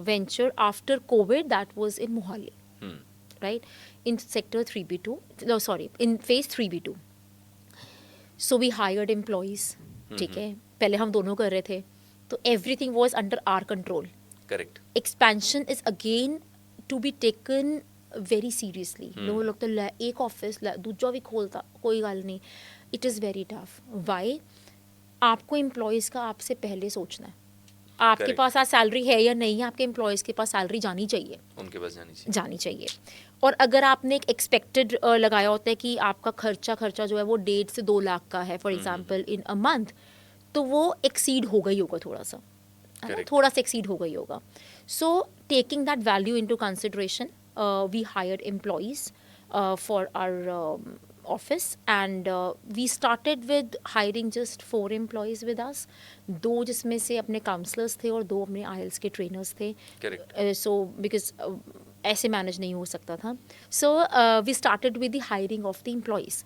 venture after COVID, that was in Mohali, hmm. right? In sector 3B2, no sorry, in phase 3B2. So we hired employees, ठीक है? पहले हम दोनों कर रहे थे, तो everything was under our control. Correct. Expansion is again to be taken very seriously. लोग लोग तो एक ऑफिस दूसरा भी खोलता, कोई गल नहीं. It is very tough. Why? आपको एम्प्लॉयज़ का आपसे पहले सोचना है. आपके Correct. पास आज सैलरी है या नहीं है, आपके एम्प्लॉयज़ के पास सैलरी जानी चाहिए. उनके पास जानी चाहिए. और अगर आपने एक एक्सपेक्टेड लगाया होता है कि आपका खर्चा जो है वो 1.5 से 2 लाख का है for example in a month, तो वो एक्सीड हो गई होगा थोड़ा सा, है ना? Correct. थोड़ा सा एक्सीड हो गई होगा. So taking that value into consideration, we hired employees for our office and we started with hiring just 4 employees with us. 2 जिसमें से अपने काउंसलर्स थे और 2 अपने IELTS के ट्रेनर्स थे. करेक्ट. So because ऐसे मैनेज नहीं हो सकता था. So we started with the hiring of the employees.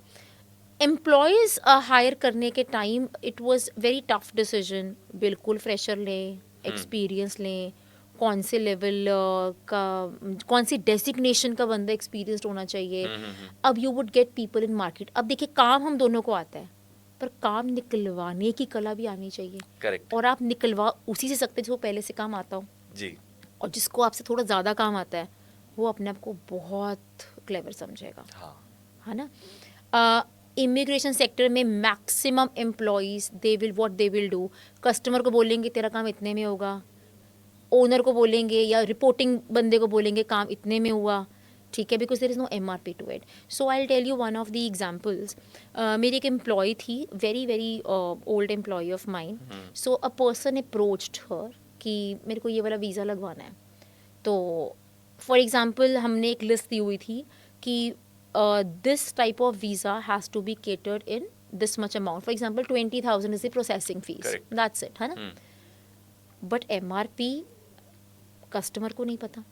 Employees hire करने के time it was very tough decision. बिल्कुल फ्रेशर लें, एक्सपीरियंस लें, कौन से लेवल का, कौन सी डेसिग्नेशन का बंदा एक्सपीरियंस्ड होना चाहिए. अब you would get people in market. अब देखिए, काम हम दोनों को आता है, पर काम निकलवाने की कला भी आनी चाहिए. करेक्ट. और आप निकलवा उसी से सकते जिसको पहले से काम आता हो, जी. और जिसको आपसे थोड़ा ज़्यादा काम आता है वो अपने आप को बहुत क्लेवर समझेगा, हाँ. है ना. इमिग्रेशन सेक्टर में maximum employees they will do, customer को बोलेंगे तेरा काम इतने में होगा, ओनर को बोलेंगे या रिपोर्टिंग बंदे को बोलेंगे काम इतने में हुआ. ठीक है, because there is no MRP to it. So I tell you one of the examples. मेरी एक एम्प्लॉय थी, very very old employee of mine. So a person approached her कि मेरे को ये वाला वीज़ा लगवाना है. तो फॉर एग्जाम्पल हमने एक लिस्ट दी हुई थी कि this type of visa has to be catered in this much amount. For example 20,000 is the processing fees. Correct. That's it, है ना. बट MRP कस्टमर को नहीं पता.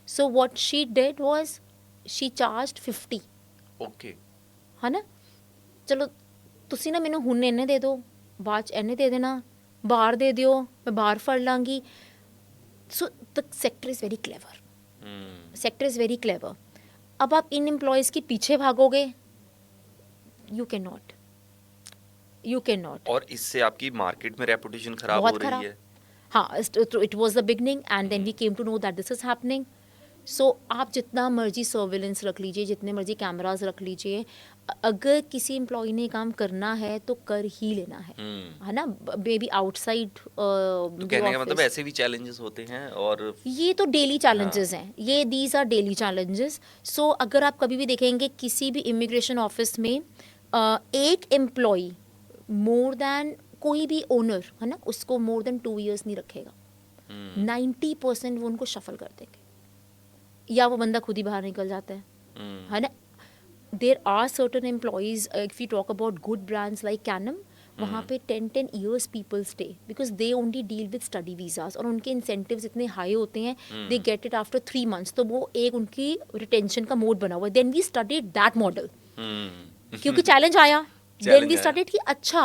So what she did was she charged 50. Okay. है ना. ਚਲੋ ਤੁਸੀਂ ਨਾ ਮੈਨੂੰ ਹੁਣ ਇੰਨੇ ਦੇ ਦਿਓ, ਬਾਅਦ 'ਚ ਇੰਨੇ ਦੇ ਦੇਣਾ, ਬਾਹਰ ਦੇ ਦਿਓ, ਮੈਂ ਬਾਹਰ ਫੜ ਲਾਂਗੀ. So the sector is very clever. Sector is very clever. अब आप इन एम्प्लॉयज़ के पीछे भागोगे, you can not, you can not. और इससे आपकी मार्केट में रेपुटेशन खराब हो बहुत रही खराब. है. हाँ, it was the beginning and then we came to know that this is happening. So आप जितना मर्जी सर्विलेंस रख लीजिए, जितने मर्जी कैमराज रख लीजिए, अगर किसी एम्प्लॉय ने काम करना है तो कर ही लेना है ना. बेबी आउटसाइड तो कहने का मतलब ऐसे भी चैलेंजेस होते हैं. और ये तो डेली चैलेंजेस हैं, ये दीज आर डेली चैलेंजेस. सो अगर आप कभी भी देखेंगे किसी भी इमिग्रेशन ऑफिस में एक एम्प्लॉय मोर देन कोई भी ओनर है ना, उसको मोर देन 2 years नहीं रखेगा. 90% वो उनको शफल कर देंगे, या वो बंदा खुद ही बाहर निकल जाता है ना. There are certain employees, if you talk about good brands like Canam, वहाँ पे 10 years people stay because they only deal with study visas, और उनके इंसेंटिव्स इतने हाई होते हैं, they get it after 3 months. तो वो एक उनकी रिटेंशन का मोड बना हुआ है. Then we studied that model, क्योंकि चैलेंज आया. देन वी स्टडीड कि अच्छा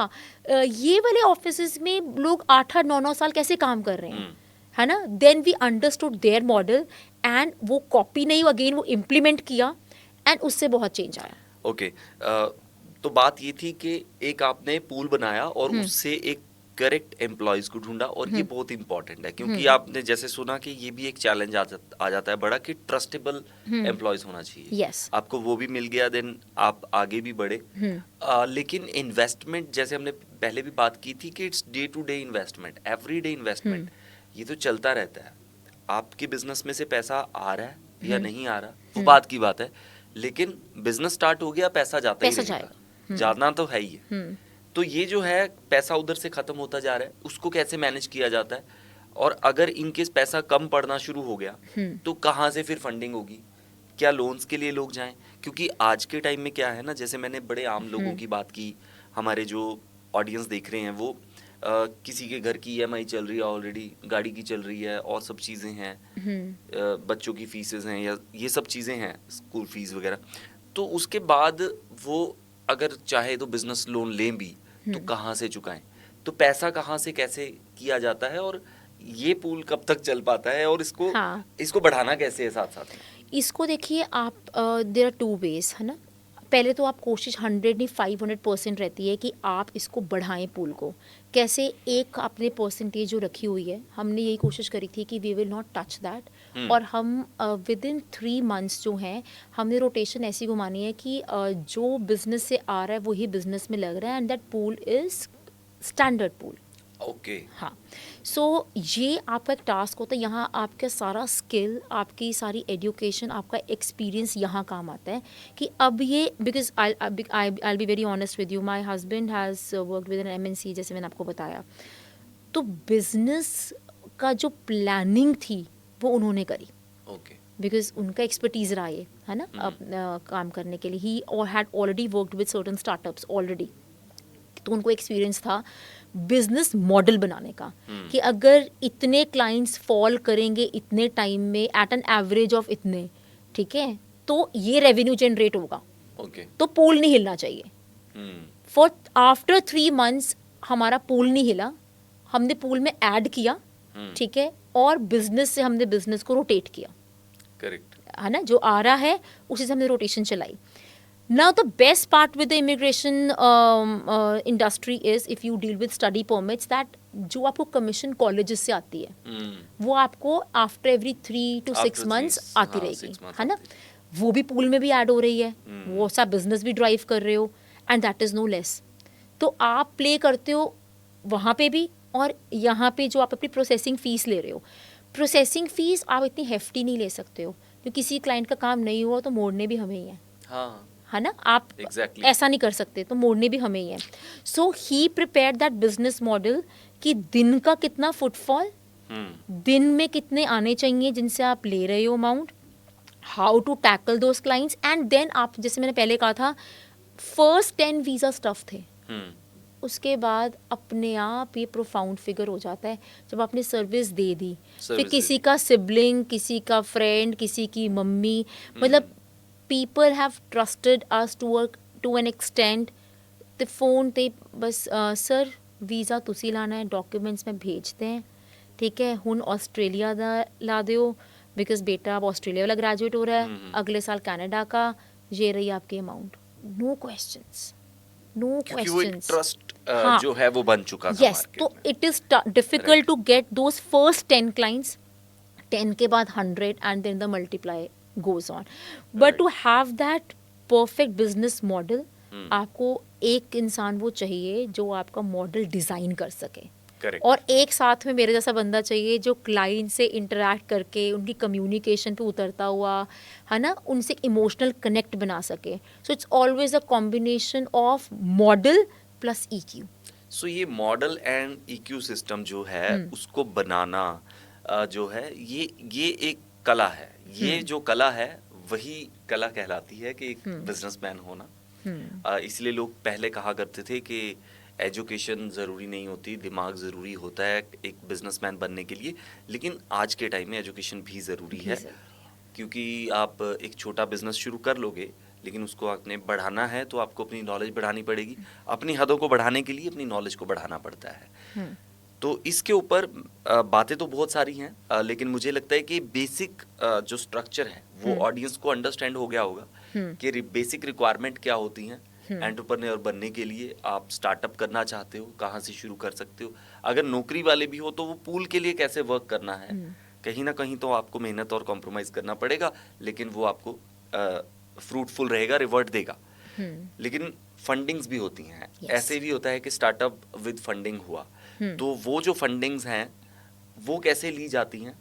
ये वाले ऑफिस में लोग 8-8, 9-9 साल कैसे काम कर रहे हैं, है ना. Then we understood their model and वो कॉपी नहीं, अगेन वो इम्प्लीमेंट किया एंड उससे बहुत चेंज आया. ओके. तो बात ये थी कि एक आपने पूल बनाया और उससे एक करेक्ट एम्प्लॉयज को ढूंढा, और ये बहुत इंपॉर्टेंट है क्योंकि आपने जैसे सुना कि ये भी एक चैलेंज आ जाता है बड़ा कि ट्रस्टेबल एम्प्लॉयज होना चाहिए. Yes. आपको वो भी मिल गया, देन आप आगे भी बढ़े. लेकिन इन्वेस्टमेंट, जैसे हमने पहले भी बात की थी कि it's day to day investment, every day investment, ये तो चलता रहता है. आपके बिजनेस में से पैसा आ रहा है या नहीं आ रहा, वो बात की बात है. लेकिन बिजनेस स्टार्ट हो गया, पैसा जाता ही रहेगा, जाना तो है ही है. तो ये जो है पैसा उधर से खत्म होता जा रहा है, उसको कैसे मैनेज किया जाता है. और अगर इनकेस पैसा कम पड़ना शुरू हो गया तो कहाँ से फिर फंडिंग होगी, क्या लोन्स के लिए लोग जाएं? क्योंकि आज के टाइम में क्या है ना, जैसे मैंने बड़े आम लोगों की बात की, हमारे जो ऑडियंस देख रहे हैं वो किसी के घर की EMI चल रही है ऑलरेडी, गाड़ी की चल रही है, और सब चीज़ें हैं, बच्चों की फीसेस हैं, या ये सब चीज़ें हैं, स्कूल फीस वगैरह. तो उसके बाद वो अगर चाहे तो बिजनेस लोन लें भी, तो कहाँ से चुकाएं, तो पैसा कहाँ से कैसे किया जाता है, और ये पूल कब तक चल पाता है, और इसको बढ़ाना कैसे है साथ साथ. इसको देखिए आप, देयर आर 2 ways, है ना. पहले तो आप कोशिश 100 नहीं 500% रहती है कि आप इसको बढ़ाएं पूल को. कैसे, एक आपने परसेंटेज जो रखी हुई है, हमने यही कोशिश करी थी कि we will not touch that, और हम विद इन 3 months जो हैं, हमने रोटेशन ऐसी घुमानी है कि जो बिजनेस से आ रहा है वही बिजनेस में लग रहा है, and that pool is standard pool. Okay. हाँ. सो ये आपका एक टास्क होता है. यहाँ आपका सारा स्किल, आपकी सारी एजुकेशन, आपका एक्सपीरियंस यहाँ काम आता है कि अब ये, because I be very honest with you, my husband has worked with an MNC, जैसे मैंने आपको बताया. तो बिजनेस का जो प्लानिंग थी वो उन्होंने करी. ओके. बिकॉज उनका एक्सपर्टीज़ रहा ये, है ना, काम करने के लिए. ही और had already worked with certain startups already. तो उनको एक्सपीरियंस था बिजनेस मॉडल बनाने का कि अगर इतने क्लाइंट्स फॉल करेंगे इतने टाइम में एट एन एवरेज ऑफ इतने, ठीक है, तो ये रेवेन्यू जनरेट होगा. ओके. तो पूल नहीं हिलना चाहिए. फॉर आफ्टर 3 months हमारा पूल नहीं हिला, हमने पूल में ऐड किया, ठीक है, और बिजनेस से हमने बिजनेस को रोटेट किया. करेक्ट. है ना, जो आ रहा है उसी से हमने रोटेशन चलाई. Now the best part with the immigration industry is if you deal with study permits, that जो आपको कमीशन कॉलेजेस से आती है वो आपको आफ्टर एवरी 3 to 6 months आती रहेगी, है ना. वो भी पूल में भी ऐड हो रही है, वो सा बिजनेस भी ड्राइव कर रहे हो, and that is no less. तो आप प्ले करते हो वहाँ पे भी, और यहाँ पे जो आप अपनी प्रोसेसिंग फ़ीस ले रहे हो, प्रोसेसिंग फ़ीस आप इतनी हेफ्टी नहीं ले सकते हो, तो किसी क्लाइंट का काम नहीं हुआ तो मोड़ने भी हमें ही है हाँ है ना, आप Exactly. ऐसा नहीं कर सकते तो मोड़ने भी हमें ही है. सो ही प्रिपेयर दैट बिजनेस मॉडल कि दिन का कितना फुटफॉल, दिन में कितने आने चाहिए जिनसे आप ले रहे हो amount, how to tackle those clients, and then आप, जैसे मैंने पहले कहा था, फर्स्ट 10 वीज़ा स्टफ थे, उसके बाद अपने आप ये प्रोफाउंड फिगर हो जाता है जब आपने सर्विस दे दी. फिर Service किसी दे दी. का सिबलिंग, किसी का फ्रेंड, किसी की मम्मी, मतलब people have trusted us to an extent. ਤੇ ਫੋਨ ਤੇ ਬਸ ਸਰ ਵੀਜ਼ਾ ਤੁਸੀਂ ਲਾਣਾ ਹੈ, ਡਾਕੂਮੈਂट्स में भेजते हैं, ठीक है, ਹੁਣ ਆਸਟ੍ਰੇਲੀਆ ਦਾ ला ਦਿਓ बिकॉज बेटा अब ऑस्ट्रेलिया वाला ग्रेजुएट हो रहा है, अगले साल कनाडा का, ये रही आपकी अमाउंट. नो क्वेश्चंस, नो क्योंकि वो एक क्वेश्चंस. ट्रस्ट हाँ. जो है वो बन चुका था यस, market तो में. It is difficult to get those first 10 clients, 10 के बाद 100 and then the multiply goes on. But to have that perfect business model, आपको एक इंसान वो चाहिए जो आपका मॉडल डिज़ाइन कर सके. Correct. और एक साथ में मेरे जैसा बंदा चाहिए जो क्लाइंट से इंटरेक्ट करके उनकी कम्युनिकेशन पे उतरता हुआ, है ना, उनसे इमोशनल कनेक्ट बना सके. So it's always a combination of model plus EQ. सो ये मॉडल एंड EQ सिस्टम जो है उसको बनाना जो है ये एक कला है. ये जो कला है वही कला कहलाती है कि एक बिजनेसमैन होना. इसलिए लोग पहले कहा करते थे कि एजुकेशन ज़रूरी नहीं होती, दिमाग ज़रूरी होता है एक बिजनेसमैन बनने के लिए. लेकिन आज के टाइम में एजुकेशन भी ज़रूरी है, क्योंकि आप एक छोटा बिजनेस शुरू कर लोगे लेकिन उसको आपने बढ़ाना है तो आपको अपनी नॉलेज बढ़ानी पड़ेगी. अपनी हदों को बढ़ाने के लिए अपनी नॉलेज को बढ़ाना पड़ता है. तो इसके ऊपर बातें तो बहुत सारी हैं, लेकिन मुझे लगता है कि बेसिक जो स्ट्रक्चर है वो ऑडियंस को अंडरस्टैंड हो गया होगा कि बेसिक रिक्वायरमेंट क्या होती हैं एंटरप्रेन्योर बनने के लिए. आप स्टार्टअप करना चाहते हो, कहाँ से शुरू कर सकते हो. अगर नौकरी वाले भी हो तो वो पूल के लिए कैसे वर्क करना है. कहीं ना कहीं तो आपको मेहनत और कॉम्प्रोमाइज़ करना पड़ेगा, लेकिन वो आपको फ्रूटफुल रहेगा, रिवर्ट देगा. लेकिन फंडिंग्स भी होती हैं. ऐसे भी होता है कि स्टार्टअप विद फंडिंग हुआ, तो वो जो फंडिंग्स हैं वो कैसे ली जाती हैं,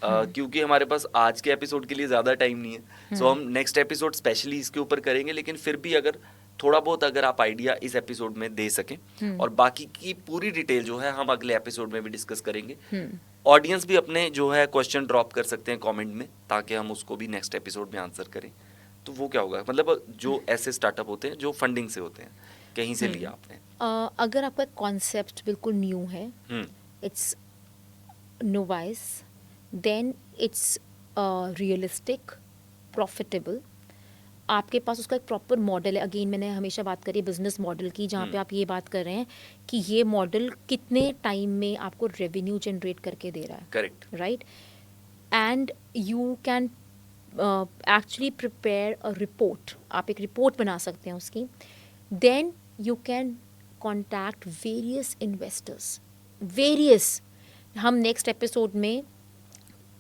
क्योंकि हमारे पास आज के एपिसोड के लिए ज़्यादा टाइम नहीं है, सो हम नेक्स्ट एपिसोड स्पेशली इसके ऊपर करेंगे. लेकिन फिर भी अगर थोड़ा बहुत अगर आप आइडिया इस एपिसोड में दे सकें, और बाकी की पूरी डिटेल जो है हम अगले एपिसोड में भी डिस्कस करेंगे. ऑडियंस भी अपने जो है क्वेश्चन ड्रॉप कर सकते हैं कमेंट में, ताकि हम उसको भी नेक्स्ट एपिसोड में आंसर करें. तो वो क्या होगा, मतलब जो ऐसे स्टार्टअप होते हैं जो फंडिंग से होते हैं, कहीं से लिया आपने. अगर आपका कॉन्सेप्ट बिल्कुल न्यू है, it's novice, then it's realistic, profitable, आपके पास उसका एक प्रॉपर मॉडल है. अगेन मैंने हमेशा बात करी बिजनेस मॉडल की, जहाँ पे आप ये बात कर रहे हैं कि ये मॉडल कितने टाइम में आपको रेवेन्यू जनरेट करके दे रहा है. Correct. Right. And you can actually prepare a report, आप एक रिपोर्ट बना सकते हैं उसकी. Then you can contact various investors, various. हम नेक्स्ट एपिसोड में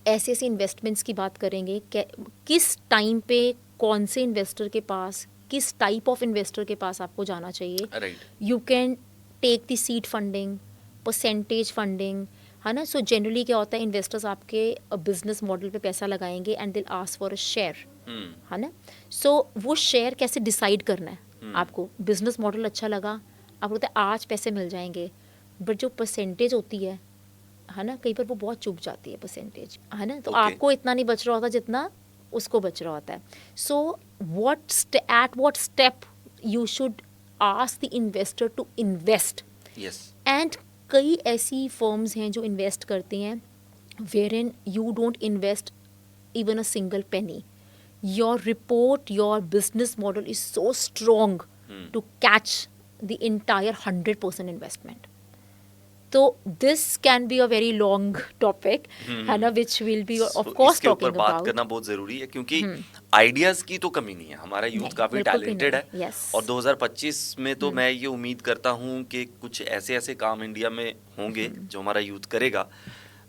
ऐसे ऐसे इन्वेस्टमेंट्स की बात करेंगे, किस टाइम पे कौन से इन्वेस्टर के पास, किस टाइप ऑफ इन्वेस्टर के पास आपको जाना चाहिए. Right. You can take the seed funding, percentage funding, है ना. सो जनरली क्या होता है, इन्वेस्टर्स आपके बिजनेस मॉडल पे पैसा लगाएंगे एंड दिल आस्क फॉर अ शेयर, है ना. सो वो शेयर कैसे डिसाइड करना है आपको. बिजनेस मॉडल अच्छा लगा, आपको बोलते हैं आज पैसे मिल जाएंगे, बट जो परसेंटेज होती है ना, कई बार वो बहुत चुभ जाती है परसेंटेज, है ना. तो आपको इतना नहीं बच रहा होता जितना उसको बच रहा होता है. So at what step you should ask the investor to invest. Yes. And कई ऐसी फर्म्स हैं जो इन्वेस्ट करती हैं where in you don't invest even a single penny. Your report, your business model is so strong to catch the entire 100% investment. तो this can be a very long topic, है ना, which will be of course talking about. बात करना बहुत जरूरी है, क्योंकि ideas की तो कमी नहीं है. हमारा यूथ काफी टैलेंटेड है. yes. और 2025 में तो मैं ये उम्मीद करता हूँ कि कुछ ऐसे ऐसे काम इंडिया में होंगे जो हमारा यूथ करेगा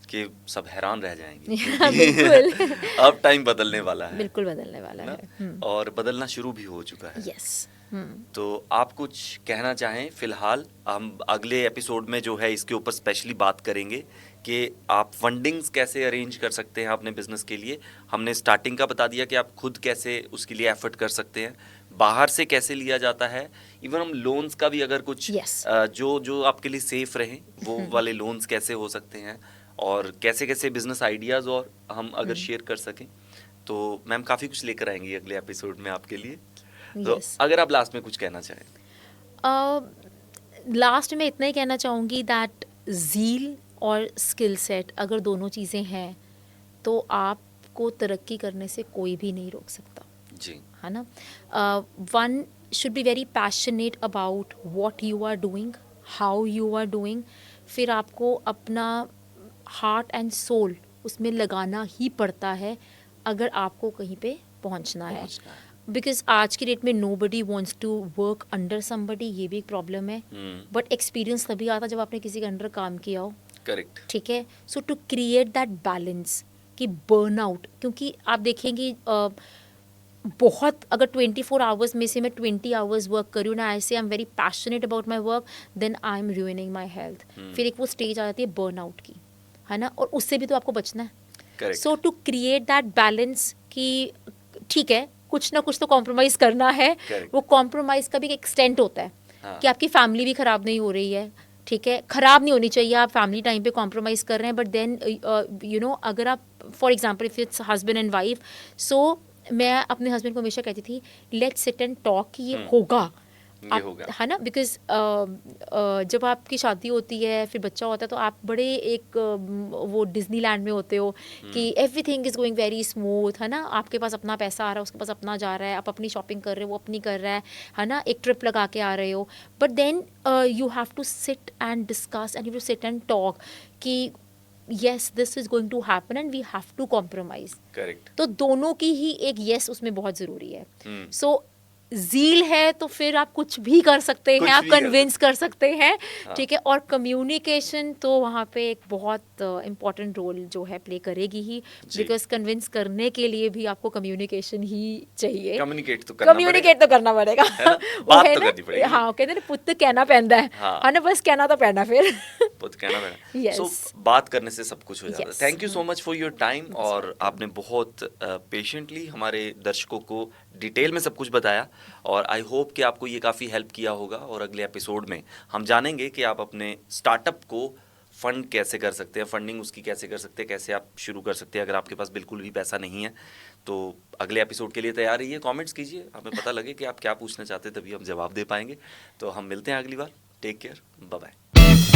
कि सब हैरान रह जाएंगे. बिल्कुल. अब टाइम बदलने वाला है. बिल्कुल बदलने वाला है. और बदलना शुरू भी हो चुका है. यस. तो आप कुछ कहना चाहें फिलहाल? हम अगले एपिसोड में जो है इसके ऊपर स्पेशली बात करेंगे कि आप फंडिंग्स कैसे अरेंज कर सकते हैं अपने बिजनेस के लिए। हमने स्टार्टिंग का बता दिया कि आप खुद कैसे उसके लिए एफर्ट कर सकते हैं, बाहर से कैसे लिया जाता है, इवन हम लोन्स का भी अगर कुछ Yes. जो जो आपके लिए सेफ रहे वो वाले लोन्स कैसे हो सकते हैं, और कैसे कैसे बिजनेस आइडियाज़ और हम अगर शेयर कर सकें। तो मैम काफ़ी कुछ लेकर आएंगी अगले एपिसोड में आपके लिए। तो Yes. अगर आप लास्ट में कुछ कहना चाहें। लास्ट में इतना ही कहना चाहूँगी दैट ज़ील और स्किल सेट अगर दोनों चीज़ें हैं तो आपको तरक्की करने से कोई भी नहीं रोक सकता, जी, है ना। One should be very passionate about what you are doing, how you are doing, फिर आपको अपना हार्ट एंड सोल उसमें लगाना ही पड़ता है अगर आपको कहीं पे पहुंचना है। बिकॉज आज की डेट में nobody wants to work under somebody, ये भी एक प्रॉब्लम है। बट एक्सपीरियंस तभी आता जब आपने किसी के अंडर काम किया हो, करेक्ट। ठीक है। सो टू क्रिएट दैट बैलेंस कि बर्नआउट, क्योंकि आप देखेंगे बहुत अगर 24 आवर्स में से मैं 20 आवर्स वर्क करूँ ना, ऐसे I am very passionate about my work, then I am ruining my health. फिर एक वो स्टेज आ जाती है बर्नआउट की, है ना, और उससे भी तो आपको बचना है। Correct. So to create that balance कि ठीक है कुछ ना कुछ तो कॉम्प्रोमाइज़ करना है। Correct. वो कॉम्प्रोमाइज़ का भी एक एक्सटेंट होता है हाँ. कि आपकी फैमिली भी ख़राब नहीं हो रही है, ठीक है, ख़राब नहीं होनी चाहिए, आप फैमिली टाइम पे कॉम्प्रोमाइज़ कर रहे हैं, बट देन यू नो अगर आप for example if it's husband and wife, so मैं अपने हस्बैंड को हमेशा कहती थी लेट्स सिट एंड टॉक कि ये होगा, ये होगा, है ना। बिकॉज जब आपकी शादी होती है फिर बच्चा होता है तो आप बड़े एक वो डिज्नीलैंड में होते हो कि everything is going very smooth, है ना, आपके पास अपना पैसा आ रहा है, उसके पास अपना जा रहा है, आप अपनी शॉपिंग कर रहे हो, वो अपनी कर रहा है ना, एक ट्रिप लगा के आ रहे हो। But then you have to sit and discuss and you to sit and talk कि yes this is going to happen and we have to compromise। Correct. तो दोनों की ही एक yes उसमें बहुत ज़रूरी है। सो ज़ील है तो फिर आप कुछ भी कर सकते कुछ हैं, आप भी कर कन्विंस कर सकते हैं, हाँ। ठीक है। और कम्युनिकेशन तो वहाँ पे एक बहुत इम्पॉर्टेंट रोल जो है प्ले करेगी ही, जी। बिकॉज कन्विंस करने के लिए भी आपको कम्युनिकेशन ही चाहिए। कम्युनिकेट तो करना कम्युनिकेट तो करना पड़ेगा, है ना? वो बात है तो ना, करनी पड़ेगी। हाँ कहते हैं ना पुत्त कहना पैंदा है, हाँ। है ना, बस कहना तो पैना फिर बहुत कहना पड़ा। Yes. सो बात करने से सब कुछ हो जाता है। Yes. Thank you so much for your time, और आपने बहुत पेशेंटली हमारे दर्शकों को डिटेल में सब कुछ बताया, और आई होप कि आपको ये काफ़ी हेल्प किया होगा। और अगले एपिसोड में हम जानेंगे कि आप अपने स्टार्टअप को फंड कैसे कर सकते हैं, फंडिंग उसकी कैसे कर सकते हैं, कैसे आप शुरू कर सकते हैं अगर आपके पास बिल्कुल भी पैसा नहीं है। तो अगले एपिसोड के लिए तैयार रहिए, कमेंट्स कीजिए, हमें पता लगे कि आप क्या पूछना चाहते हैं, तभी हम जवाब दे पाएंगे। तो हम मिलते हैं अगली बार। Take care, bye bye.